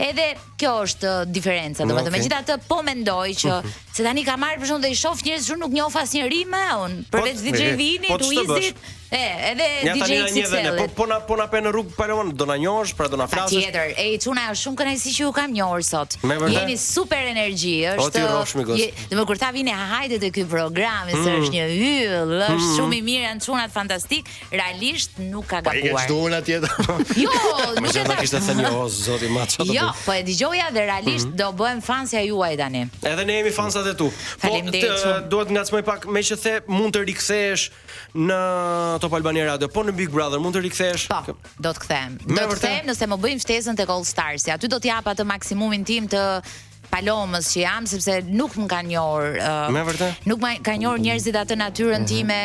Edhe kjo është diferenca, domethënë megjithatë po mendoj që se tani ka marrë për shkak dhe i shoh njerëz që nuk njoh asnjëri më un, përveç DJ Vinit, Uizit, edhe DJ Xixellit. Po na pe në rrugë Palon, do na njohësh, pra do na flasësh. Patjetër, çuna është shumë kënaqësi që ju kam njohur sot. Jeni super energji, është. Dhe kur ta vini hajde te ky program, se është një yll, është shumë i mirë, janë çunat fantastik, realisht nuk ka gabuar. Po e çdona tjetër. Jo, nuk e thash. Kishte thënë zoti Maço. Jo, po e dëgjoja dhe realisht do bëhem fansja juaj tani. Edhe ne jemi fansat e tu. Po duhet ngacmoj pak, me që the mund të rikthehesh në Top Albania Radio, po në Big Brother mund të rikthehesh? Po, do të kthehem. Do të kthehem nëse më bëjmë ftesën tek All Stars. Aty do të jap atë maksimumin tim të Palomës që jam, sepse nuk më kanë njohur. Nuk më kanë njohur njerëzit atë natyrën time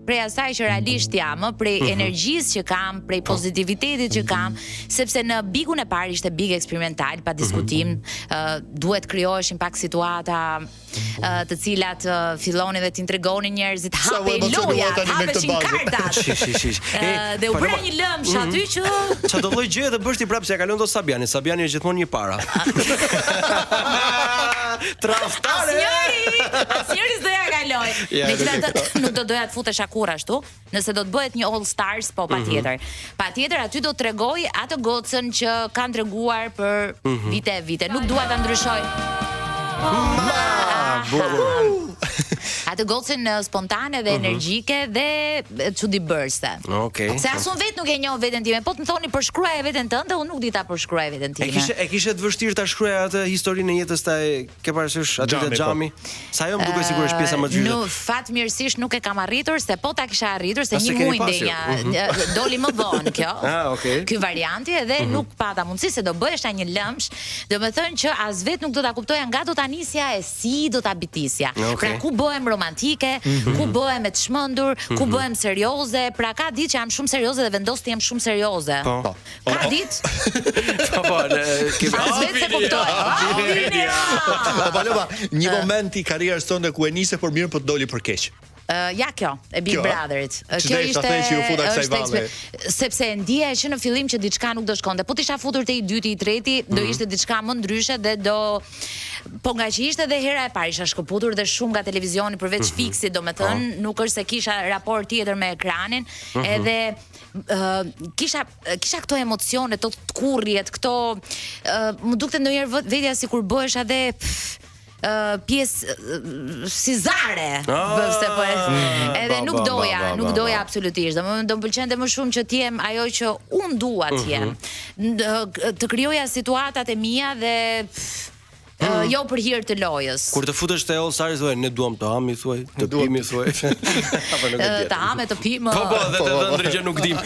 prej asaj që realisht jam, prej energjisë që kam, prej pozitivitetit që kam, sepse në Bigun e parë ishte big eksperimental, pa diskutim, duhet krijoheshin pak situata të cilat fillonin dhe t'intregonin njerëzit, hapej loja, hapeshin kartat. Dhe u bëra një lëmsh aty që çfarë do lloj gjëje të bësh ti prapë se e kalon do Sabiani. Sabiani është gjithmonë një para. Traftare. Asnjëri s'do ja kaloj. Megjithatë nuk do doja të futesh kurr ashtu, nëse do të bëhet një All Stars, po patjetër. Patjetër aty do të tregoj atë gocën që kanë treguar për vite e vite. Nuk dua ta ndryshoj. Atë gocën spontane dhe energjike dhe çuditbërse. Okej. Se asun vet nuk e njoh veten time, po të më thoni përshkruaje veten tënde, unë nuk di ta përshkruaj veten time. E kishe të vështirë ta shkruaj atë historinë e jetës taj, ke parasysh aty te xhami? Sa jo më duket sigurisht pjesa më e vështirë. Në fatmirësisht nuk e kam arritur, se po ta kisha arritur se një muaj ndenja doli më vonë kjo. Okay. Ky varianti edhe nuk pata mundësi se do bëhesha një lëmsh, domethënë që as vet nuk do ta kuptoja nga do ta nisja e si do ta bitisja. Pra ku bëhem romantike, ku bëhem e të shmendur, ku bëhem serioze, pra ka ditë që jam shumë serioze dhe vendos të jem shumë serioze. Ka ditë. Po, as vet se kuptoj. Paloma, një moment i karrierës tonë ku e nise për mirë, po të doli për keq. Ja kjo, e Big Brotherit. Kjo ishte sepse ndjeja që në fillim që diçka nuk do shkonte. Po t'isha futur te i dyti, i treti, do ishte diçka më ndryshe dhe do po nga që ishte dhe hera e parë isha shkëputur dhe shumë nga televizioni përveç fiksit, domethënë nuk është se kisha raport tjetër me ekranin, edhe kisha këto emocione, të kurrjet, këto më dukte ndonjëherë vetja sikur bëhesh edhe pjesë si Zare, edhe nuk doja absolutisht. Do më pëlqente më shumë që t'jem ajo që unë dua t'jem, të krijoja situatat e mia dhe jo për hir të lojës. Kur të futesh te All Stars thuaj ne duam të hami thuaj, të pimi thuaj. Apo nuk e di. Të hamë të pim. Po, dhe të ëndrë që nuk dim.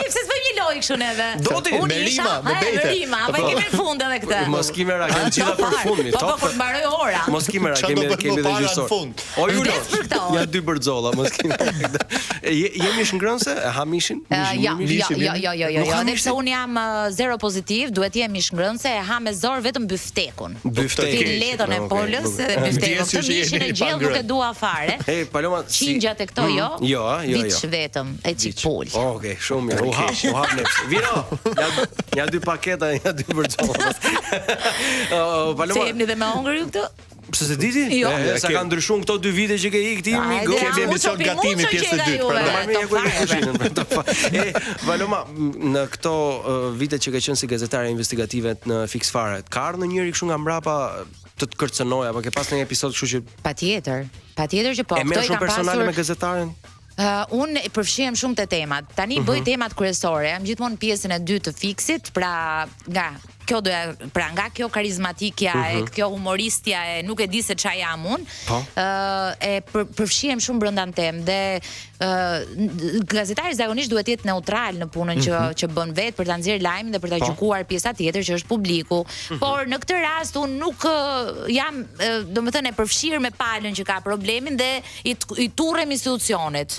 Pse s'bëj një lojë kështu neve? Do ti me rima, me bejte. Rima, apo kemi në fund edhe këtë. Mos kimera, kanë gjitha për fundit. Po, kur mbaroj ora. Mos kimera, kemi dhe gjysor. O Julo, ja dy bërzolla, mos kimera. Jemi shëngrënse? E ha mishin? Jo, sepse un jam zero pozitiv, duhet jem mishngërënse, e ha me zor vetëm byftekun. Fileton e polës edhe byftekun. Të mishin e gjellë nuk e dua fare. Paloma, qingjat e këto jo. Jo. Viç vetëm e çipul. Okej, shumë mirë. U hap neps. Vino. Ja dy paketa, ja dy bërzolla. Paloma. Se jemi dhe me hongër ju këtu? Pse se diti? Jo. Sa kanë ndryshuar këto 2 vite që ke ikë ti, kemi emision gatimi pjesë e dytë. Paloma, në këto vite që ke qenë si gazetare investigative në Fix Fare, ka ardhur ndonjëri kështu nga mbrapa të kërcënoj apo ke pas ndonjë episod kështu që Patjetër që po. E merr shumë personale me gazetaren? Unë përfshihem shumë te temat. Tani bëj temat kryesore. Jam gjithmonë pjesën e dytë të Fixit, pra nga kjo karizmatikja e kjo humoristja e nuk e di se ç'a jam unë. E përfshihem shumë brenda në temë dhe gazetari zakonisht duhet të jetë neutral në punën që bën vet për ta nxjerrë lajmin dhe për ta gjykuar pjesa tjetër që është publiku. Por në këtë rast unë nuk jam, domethënë, e përfshirë me palën që ka problemin dhe i turrem institucionit.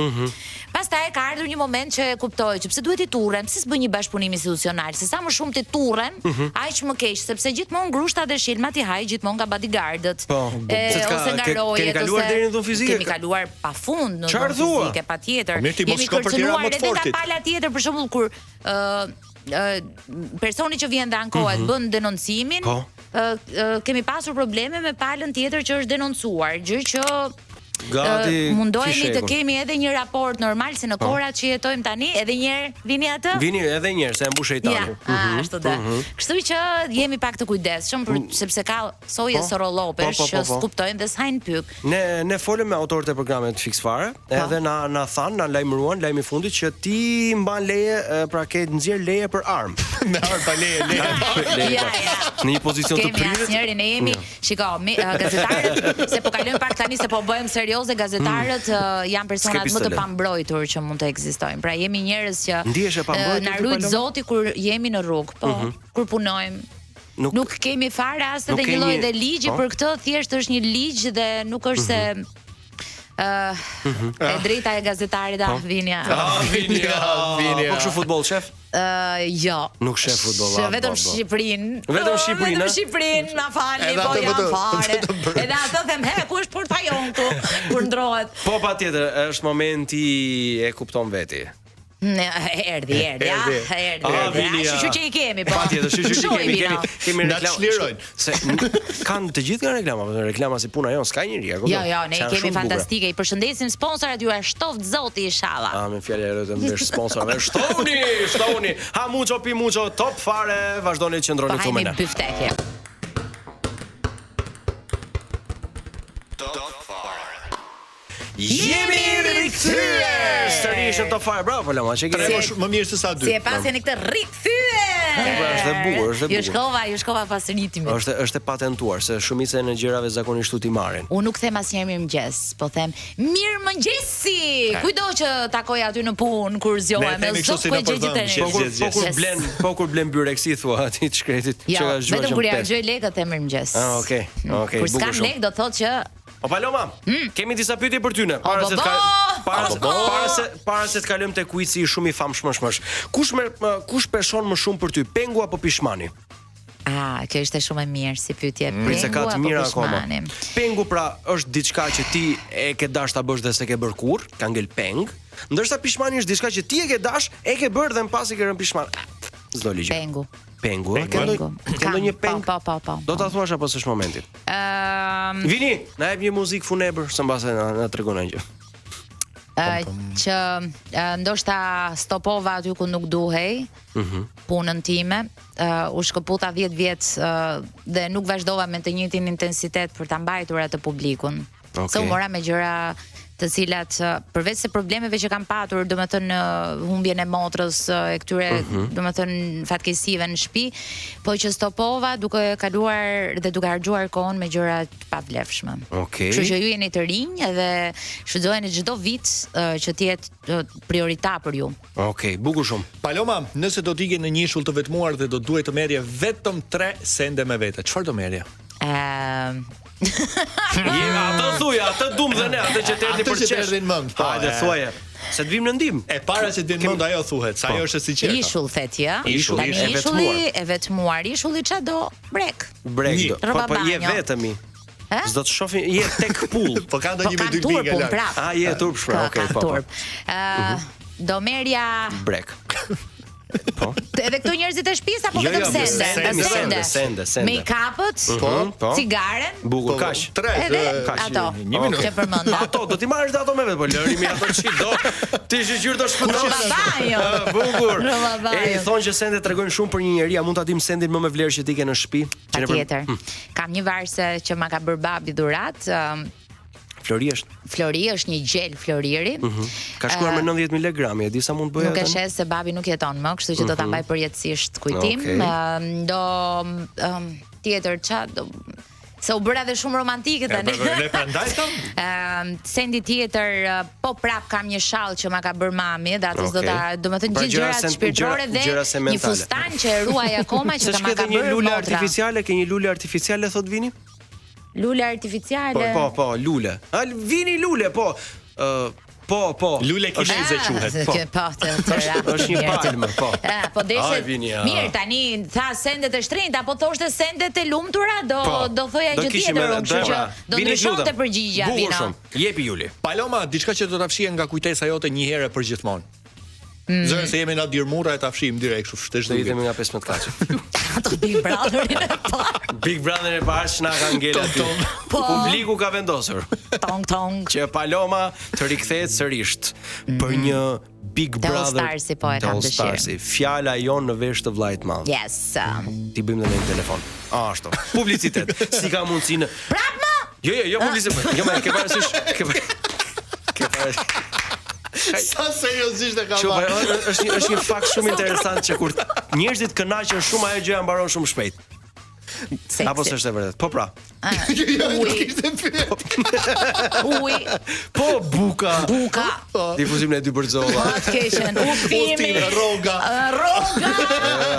Pastaj ka ardhur një moment që e kuptoj që pse duhet i turrem, pse s'bën një bashkëpunim institucional, se sa më shumë ti turrem, aq më keq, sepse gjithmonë grushtat dhe shilmat i haj gjithmonë nga bodyguardët. Ose nga rojet, kemi kaluar deri në dhunë fizike. Kemi kaluar pafund në dhunë fizike, patjetër. Jemi kërcënuar edhe nga pala tjetër, për shembull kur personi që vjen dhe ankohet bën denoncimin, kemi pasur probleme me palën tjetër që është denoncuar, gjë që mundohemi të kemi edhe një raport normal, se në kohërat që jetojmë tani edhe një herë vini atë? Vini edhe një herë, se e mbush shejtani. Ashtu dhe. Kështu që jemi pak të kujdesshëm sepse ka soje sorollopesh që skuptojnë dhe s'hajnë pyk. Ne folëm me autorët e programit Fix Fare, edhe na thanë, na lajmëruan lajmi i fundit që ti mban leje, pra ke nxjerr leje për armë. Me armë pa leje. Në një pozicion të prirur. Kemi asnjëri, ne jemi, shikoj, gazetarët, se po kalojmë pak tani se po bëhem serioze, gazetarët janë personat më të pambrojtur që mund të ekzistojnë. Pra jemi njerëz që na rujt Zoti kur jemi në rrugë, kur punojmë. Nuk kemi fare as edhe një lloj dhe ligji për këtë, thjesht është një ligj dhe nuk është se e drejta e gazetarit Vinja. Po kështu futboll, shef? Jo. Nuk shef futboll. Vetëm Shqipërinë. Vetëm Shqipërinë, na falni, po jam fare. Edhe ato them, ku është portajon këtu kur ndrohet. Po patjetër, është momenti e kupton veti. Erdhi. Shqyqy që i kemi, po. Patjetër, shqyqy që i kemi reklama. Se kanë të gjithë kanë reklama, reklama si puna jon, s'ka njëri. Jo, ne kemi fantastike. I përshëndesim sponsorat juaj, shtoft Zoti inshallah. Me fjalë e rëndë mbi sponsorave. Shtoni. Ha mucho pi mucho, top fare, vazhdoni të qëndroni këtu me ne. Jemi rikthyer! Sërish në Top Fire, bravo Paloma, që ke më mirë se sa 2. Si e pasi në këtë rikthyer. Është e bukur, është e bukur. Ju shkova pas ritmit. Është e patentuar se shumica e gjërave zakonisht u ti marrin. Unë nuk them asnjëherë mirëmëngjes, po them mirëmëngjesi. Kujdo që takoj aty në punë kur zgjohem me zot ku gjë. Po kur blen byreksi thua aty të shkretit që ka zgjuar. Vetëm kur ja harxoj lekët them mirëmëngjes. Okej, Kur s'kam lek do thotë që O Paloma, kemi disa pyetje për ty ne. Para se të kalojmë te kuici shumë i famshëm. Kush peshon më shumë për ty, pengu apo pishmani? Kjo ishte shumë e mirë si pyetje. Pengu apo pishmani? Pengu pra është diçka që ti e ke dash ta bësh dhe s'e ke bër kurr, ka ngel peng, ndërsa pishmani është diçka që ti e ke dash, e ke bër dhe mbasi ke rënë pishman. S'do ligj. Pengu, ka ndonjë peng? Po. Do ta thuash apo s'është momenti? Vini, na jep një muzikë funebër, se mbase na tregon gjë. Që ndoshta stopova aty ku nuk duhej punën time, u shkëputa 10 vjet dhe nuk vazhdova me të njëjtin intensitet për ta mbajtur atë publikun. Se u mora me gjëra të cilat përveç se problemeve që kam patur, domethënë humbjen e motrës e këtyre, domethënë fatkeqësive në shtëpi, po që stopova duke kaluar dhe duke harxuar kohën me gjëra të pavlefshme. Kështu që ju jeni të rinj dhe shfrytëzojeni çdo vit që të jetë priorita për ju. Bukur shumë. Paloma, nëse do t'ike në një ishull të vetmuar dhe do duhet të merrje vetëm 3 sende me vete, çfarë do merrje? Atë thuja, atë dum dhe ne, atë që të erdhi për çesh. Hajde thuaje. Se të vim në ndim. E para që të vim mend ajo thuhet, sa ajo është e sinqertë. Ishull thet ja. Ishull e vetmuar, ishulli çado brek. Po je vetëm. S'do të shohim, je tek pull. Po ka ndonjë me dy biga lart. Je turp shpër, po. Do merja brek. Po. Edhe këto njerëzit e shtëpisë apo vetëm sende? Make-upët, cigaren, bukur kaq. 3 ato. Një minutë që përmenda. Ato do t'i marrësh ato me vet, po lërimi ato çi do. Ti je gjyrë do shpëtosh. Bukur. Thonë që sendet tregojnë shumë për një njerëz, a mund ta dim sendin më me vlerë që ti ke në shtëpi? Patjetër. Kam një varse që ma ka bërë babi dhurat. Flori është një gjel floriri. Ka shkuar me 90.000 legrami, e di sa mund bëj atë? Nuk e shes se babi nuk jeton më, kështu që do ta mbaj përjetësisht kujtim. Do tjetër çfarë se u bëra dhe shumë romantike tani. Ne prandaj thon? Sendi tjetër, po prap kam një shall që ma ka bërë mami, dhe atës do ta, domethënë gjithë gjërat shpirtërore dhe një fustan që e ruaj akoma që ma ka bërë motra. Ke një lule artificiale thot Vini? Lule artificiale. Po, lule. Vini lule, po. Po. Lule kineze quhet. Është një palmë, po. Po deshet. Mirë, tani tha sendet e shtrenjta, po thoshte sendet e lumtura, do thoja gjë tjetër, kështu që do ndryshonte përgjigjja Vino. Bukur shumë. Jepi Juli. Paloma, diçka që do ta fshihen nga kujtesa jote një herë për gjithmonë. Zëre se jemi na dirmura e ta fshim direkt, kështu shtesh dhe jemi nga 15 kaçë. Ato Big Brotherin e parë. Big Brotherin e parë që na ka ngel aty. Publiku ka vendosur. Tong. Që Paloma të rikthehet sërish për një Big Brother. Starsi. Fjala jon në vesh të vllajt madh. Yes. Ti bëjmë në telefon. Ashtu. Publicitet. Si ka mundsinë? Prap më. Jo, publicitet. Jo, më ke parasysh. Ke parasysh. Sa seriozisht e ka marrë. Është një fakt shumë interesant që kur njerëzit kënaqen shumë ajo gjëja mbaron shumë shpejt. Apo s'është e vërtet? Po pra. Uj. Po buka. Difuzim në 2%. Të keqen. Ufimi. Rroga.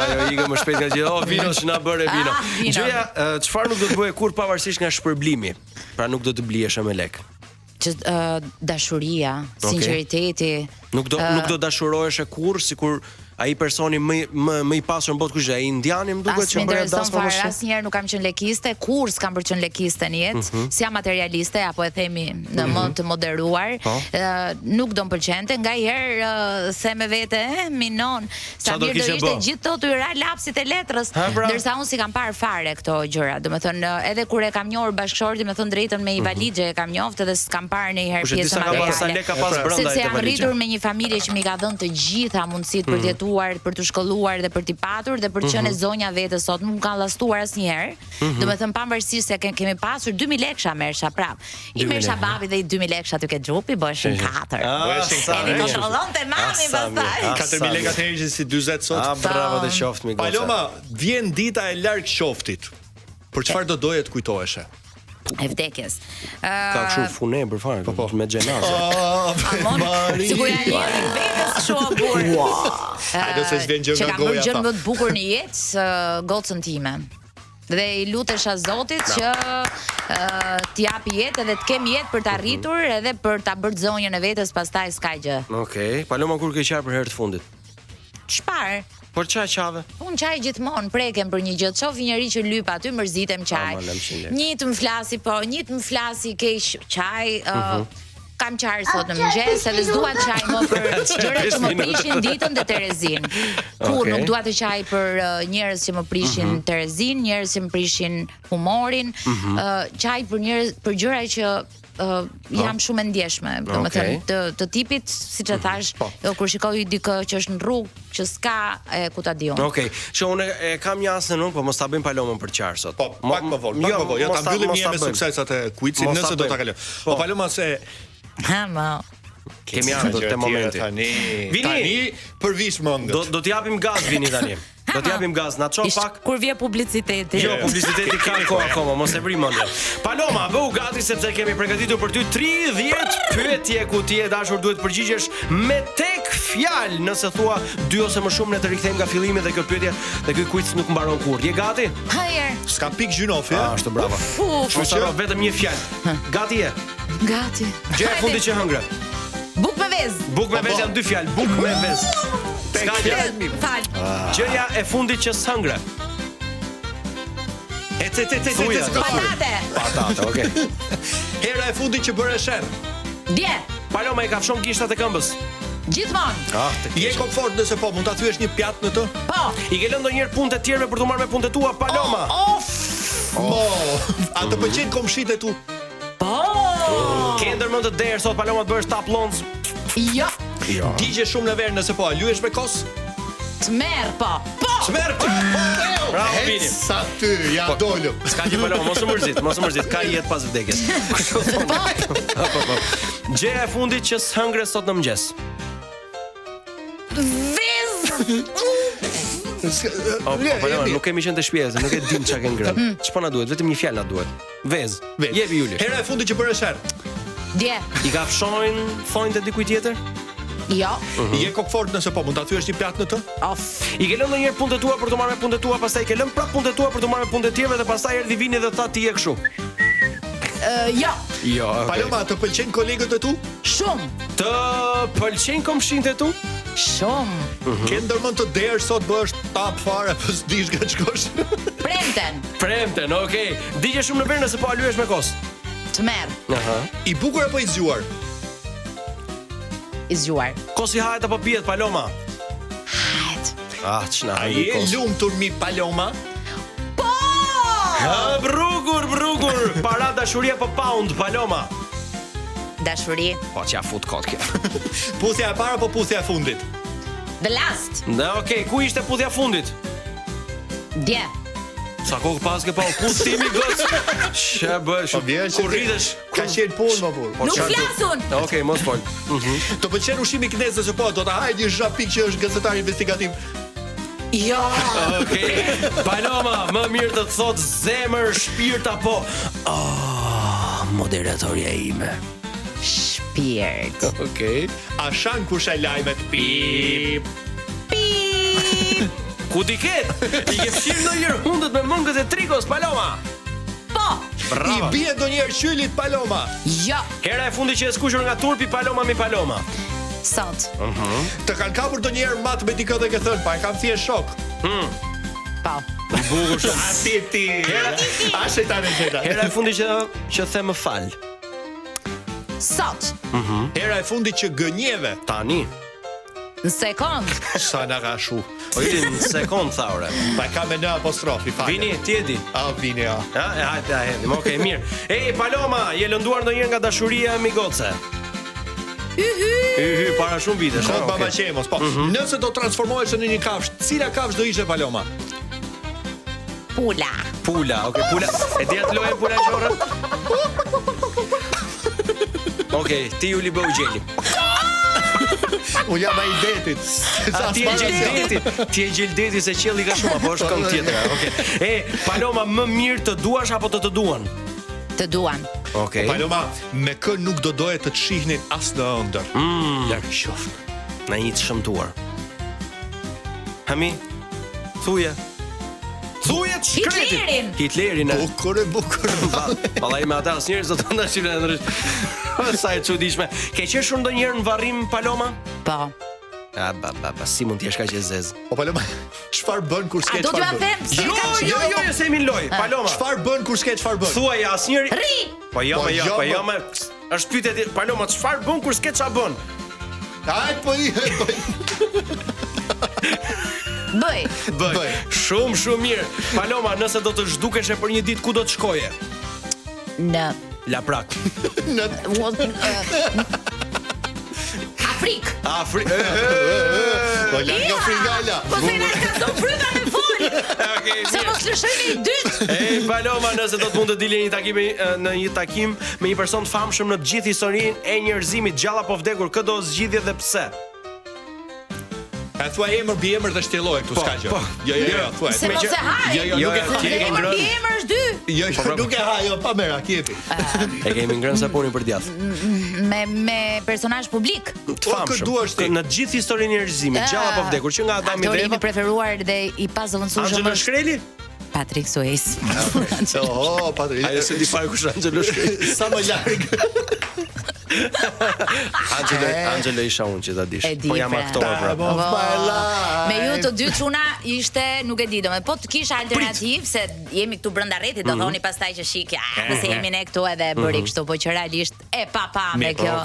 Ajo ikë më shpejt nga gjë. Vino që na bëre vino. Gjëja çfarë nuk do të bëje kur pavarësisht nga shpërblimi. Pra nuk do të blihesh me lek. Dashuria, sinqeriteti. Nuk do dashurohesh kurrë sikur ai personi më i pasur në botë kush është? Ai indiani më duket që bëra dasmë më shumë. Asnjëherë nuk kam qenë lekiste, kurrë s'kam për qenë lekiste në jetë, si jam materialiste apo e themi në mod të moderuar. Nuk do m'pëlqente, nganjëherë them me vete, minon, sa mirë do ishte gjithë to të ra lapsit e letrës, ndërsa unë si kam parë fare këto gjëra. Domethënë edhe kur e kam njohur bashkëshortin, me thënë drejtën me i valixhe e kam njoftë edhe s'kam parë ndonjëherë pjesën materiale. Sepse jam rritur me një familje që më ka dhënë të gjitha mundësitë për të shkolluar, për të shkolluar dhe për t'i patur dhe për të qenë zonja vetë sot, nuk më kanë llastuar asnjëherë. Domethënë pavarësisht se kemi pasur 2000 leksha merrsha prap. I merrsha babi dhe i 2000 leksha ty ke xhupi, bëshin 4. Edhe kontrollonte mami pastaj. 4000 lekë atëherë ishin si 40 sot. Bravo të qoftë mi goca. Paloma, vjen dita e larg qoftit. Për çfarë do doje të kujtoheshe? E vdekjes. Ka kështu funebër fare, me xhenaze. Sigurisht janë vetes shumë bukur. Hajde se s'vjen gjë nga goja. Gjë më të bukur në jetë gocën time. Dhe i lutesha Zotit që t'i japi jetë edhe të kem jetë për të arritur edhe për ta bërë zonjën e vetes, pastaj s'ka gjë. Okej. Paloma, kur ke qarë për herë të fundit? Çfarë? Por çaj qave? Unë qaj gjithmonë prekem për një gjë. Çof një njerëz që lyp aty, mërzitem qaj. Një të më flasi një keq qaj. Kam qarë sot në mëngjes, edhe s'dua të qaj më për gjërat që më prishin ditën dhe Terezin. Kur nuk dua të qaj për njerëz që më prishin Terezin, njerëz që më prishin humorin, qaj për gjëra që jam shumë e ndjeshme, domethënë të tipit, siç e thash, kur shikoj dikë që është në rrugë, që s'ka ku ta diun. Okej, që unë e kam jasën unë, po mos ta bëjmë Palomën për qarë sot. Po, pak më vonë, jo ta mbyllim një me suksesat e kuicit, nëse do ta kalojmë. Po Paloma se kemi ardhur te momenti. Tani përvish mëngët. Do t'japim gaz Vini tani. Do t'japim gaz, na çon pak. Kur vjen publiciteti. Jo, publiciteti ka kohë akoma, mos e vri mendje. Paloma, bëu gati sepse kemi përgatitur për ty 30 pyetje ku ti e dashur duhet përgjigjesh me tek fjalë. Nëse thua 2 ose më shumë ne të rikthejmë nga fillimi dhe kjo pyetje dhe ky quiz nuk mbaron kurrë. Je gati? Hajër. S'ka pik gjynofi, a? Ashtu bravo. Shkruaj vetëm një fjalë. Gati je? Gati. Gjë e fundit që hëngre. Buk me vezë. Buk me vezë janë 2 fjalë. Buk me vezë. Ska fjalë. Gjëja e fundit që s'hëngre. Patate, okay. Hera e fundit që bëre sherr. Dje. Paloma i ka fshon gishtat e këmbës. Gjithmonë. Je komfort nëse po mund ta thyesh një pjatë në të? Po. I ke lënë ndonjëherë punë të tjerëve për të marrë me punët tua, Paloma? A të pëlqejnë komshit e tu? Po. Ke ndërmend të derë sot Paloma të bësh tap lonc? Jo. Digje shumë në verë nëse po, a luhesh me kos? T'merr po. T'merr po. Bravo Vini. Sa ty, ja dolëm. S'ka gjë Paloma, mos u mërzit, ka jetë pas vdekjes. Gjëja e fundit që s'hëngre sot në mëngjes. Paloma, nuk kemi qenë të shtëpia, nuk e dim çka ke ngrënë. Ç'po na duhet? Vetëm një fjalë na duhet. Vez. Jepi Juli. Hera e fundit që bëre sherr. Dje. I ka fshojnë thonjtë dikujt tjetër? Jo. Je komfort nëse po, mund ta thyesh një pjatë në të? I ke lënë ndonjëherë punët e tua për të marrë me punët e tua, pastaj ke lënë prapë punët e tua për të marrë me punët e tjerëve dhe pastaj erdhi Vini dhe tha ti je kështu. Jo. Jo. Paloma, të pëlqejnë kolegët e tu? Shumë. Të pëlqejnë komshinët e tu? Shumë. Ke ndërmend të derë sot bësh tap fare, po s'dish nga ç'kosh. Premten, okay. Digje shumë në verë nëse po a lyesh me kos. T'merr. I bukur apo i zgjuar? I zgjuar. Kosi hahet apo pihet Paloma? Hahet. Ç'na. A je lumtur mi Paloma? Po! Brugur. Para dashuria po pound Paloma. Dashuri. Po ç'a fut kot kjo. Puthja e parë apo puthja e fundit? The last. Okay, ku ishte puthja e fundit? Dje. Sa kohë pas ke pa u puthimi goc? Ç'a bësh? Ku rritesh? Ka qenë punë më burr. Nuk flasun. Okay, mos fol. Të pëlqen ushqimi kinez nëse po, do ta haj një zhapik që është gazetar investigativ. Jo. Okay. Paloma, më mirë të thot zemër, shpirt apo moderatorja ime. Shpirt. Okay. A shan kur shaj lajmet pip. Ku ti ket? I ke fshirë ndonjëherë hundët me mëngët e trikos Paloma? Po. Bravo. I bie ndonjëherë qylit Paloma? Jo. Hera e fundit që e skuqur nga turpi Paloma mi Paloma. Sot. Të kanë kapur ndonjëherë mat me dikë dhe ke thënë, pa e kam thjesht shok. Po. Bukur shumë. Ti. A shejtani gjeta. Hera e fundit që the më fal. Sot. Hera e fundit që gënjeve. Tani. Në sekond. Sa na ka shu. Po i në sekond thaure. Pa ka me në apostrofi fare. Vini, ti e di. Vini, ja. Hajde, hedhim. Okej, mirë. Ej, Paloma, je lënduar ndonjëherë nga dashuria e mi goce? Para shumë vitesh. Baba Qemos, po. Nëse do transformohesh në një kafshë, cila kafshë do ishe Paloma? Pula. Pula. E di atë lojën pula qorrën? Okej, ti Juli bëu gjeli. Unë jam ai detit. Ti e gjeldeti se qielli ka shumë, apo është këngë tjetër. Okej. Paloma, më mirë të duash apo të duan? Të duan. Okej. Paloma, me kë nuk do doje të të shihnin as në ëndër. Larg qoftë. Në një të shëmtuar. Hami, thuje të shkretin. Hitlerin. Bukur. Vallai me ata asnjëherë s'do të ndashim ndrysh. Sa e çuditshme. Ke qeshur ndonjëherë në varrim Paloma? Po. Si mund t'jesh kaq e zez? Po Paloma, çfarë bën kur s'ke çfarë bën? Jo, se mi loj. Paloma, çfarë bën kur s'ke çfarë bën? Thuaj asnjëri. Rri. Po jo. Është pyetje Paloma, çfarë bën kur s'ke çfarë bën? Hajt po i. Bëj. Shumë mirë. Paloma, nëse do të zhdukeshe për një ditë, ku do të shkoje? Në Laprak. Afrikë. Po larg Afrikala. Po se na ka zonë fryta me fol. Se mos lëshojmë i dytë. Paloma, nëse do të mund të dilje në një takim me një person të famshëm në të gjithë historinë e njerëzimit, gjalla po vdekur, kë do zgjidhje dhe pse? A thua emër bi emër dhe shtjelloje këtu s'ka gjë. Jo, thuaj. Se mos e haj. Emër bi emër është dy. Jo, nuk e haj, pa mera, kjepi. E kemi ngrënë saponin për djathtë. Me personazh publik. Të famshëm. Në të gjithë historinë e njerëzimit, gjalla po vdekur, që nga Adami dhe Eva. Aktori i preferuar dhe i pazëvendësueshëm. Angelo Shkreli? Patrick Swayze. Patrick. Ajo se di fare kush Angelo Shkreli. Sa më larg. Angelo isha unë që ta dish. Po jam aktor pra. Me ju të dy çuna ishte, nuk e di, domethënë po të kisha alternativë se jemi këtu brenda rretit, do thoni pastaj që shikja, nëse jemi ne këtu edhe bëri kështu, po që realisht e pa me kjo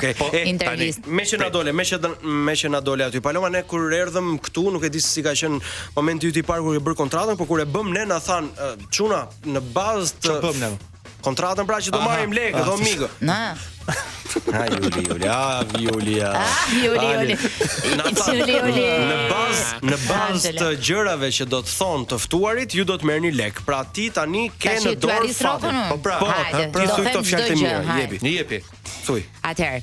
intervistë. Me që na dole aty Paloma, ne kur erdhëm këtu, nuk e di se si ka qenë momenti yt i parë kur e bër kontratën, por kur e bëm ne na than çuna në bazë të kontratën pra që do marrim lekë, do migë. Juli. Në bazë të gjërave që do të thonë të ftuarit, ju do të merrni lek. Pra ti tani ke në dorë fatin. Po, ti thuj këto fjalë të mira, jepi. Thuj. Atëherë,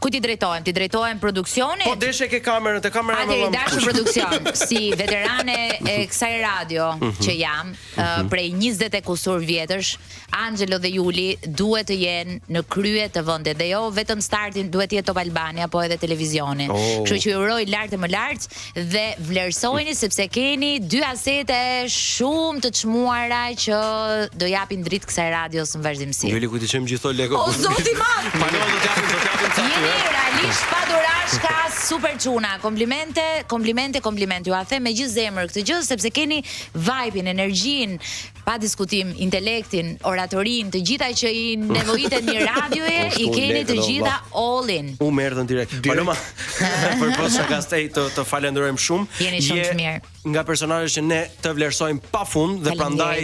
ku ti drejtohem? Ti drejtohem produksionit? Po deshe ke kamerën, te kamera më vonë. Atëherë dashur produksion, si veterane e kësaj radio që jam, prej 20 e kusur vjetësh, Angelo dhe Juli duhet të jenë në krye të vendit dhe jo vetëm startin duhet të jetë Top Albania, po edhe televizioni. Kështu që ju uroj lart e më lart dhe vlerësojeni sepse keni dy asete shumë të çmuara që do japin dritë kësaj radios në vazhdimsi. Juli ku ti çem gjithë lekë. O zoti i madh. Paloma do të japim jeni realisht pa durashka, super çuna. Komplimente. Ju a them me gjithë zemër këtë gjë sepse keni vibe-in, energjinë, pa diskutim, intelektin, oratorin, të gjitha që i nevojitet një radioje, i keni të gjitha all in. U merrën direkt. Paloma, për posa kastej të falenderojmë shumë. Jeni shumë të mirë. Nga personazhet që ne të vlerësojmë pafund dhe prandaj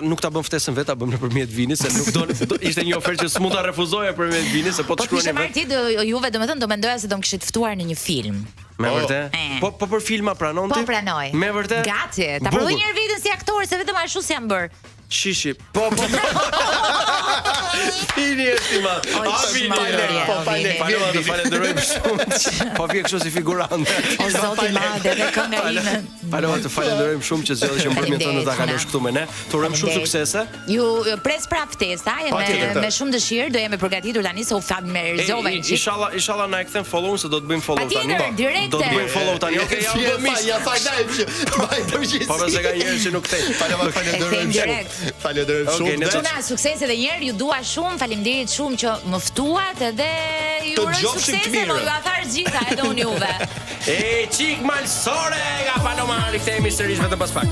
nuk ta bëm ftesën vetë, ta bëm nëpërmjet Vinit, se nuk do ishte një ofertë që s'mund ta refuzoje përmjet Vinit, se po të shkruani vetë. Juve domethënë do mendoja se do më kishit ftuar në një film. Me vërtet? Po për filma pranon ti? Po pranoj. Me vërtet? Gati. Ta provoj një vitën si aktor, se vetëm ashtu si jam bër. Shishi. Po. Fini estimat. Paloma, të falenderojmë shumë. Po vjen kështu si figurant. O zoti i madh, edhe kënga ime. Paloma, të falenderojmë shumë që zgjodhe që mbërmjet tonë ta kalosh këtu me ne. Të urojmë shumë suksese. Ju pres prap ftesa, me shumë dëshirë, do jemi përgatitur tani se u familiarizova një çik. Inshallah na e kthem follow se do të bëjmë follow tani. Do të bëjmë follow tani. Okej, jam bëmish. Ja fal live. Po pse ka njerëz që nuk kthej. Paloma, falenderojmë shumë. Falenderojmë shumë. Çuna, suksese edhe një herë, ju dua shumë, faleminderit shumë që më ftuat edhe ju uroj suksese, po ju atar gjitha edhe unë juve. Çik malsore nga Paloma, rikthehemi sërish vetëm pas pak.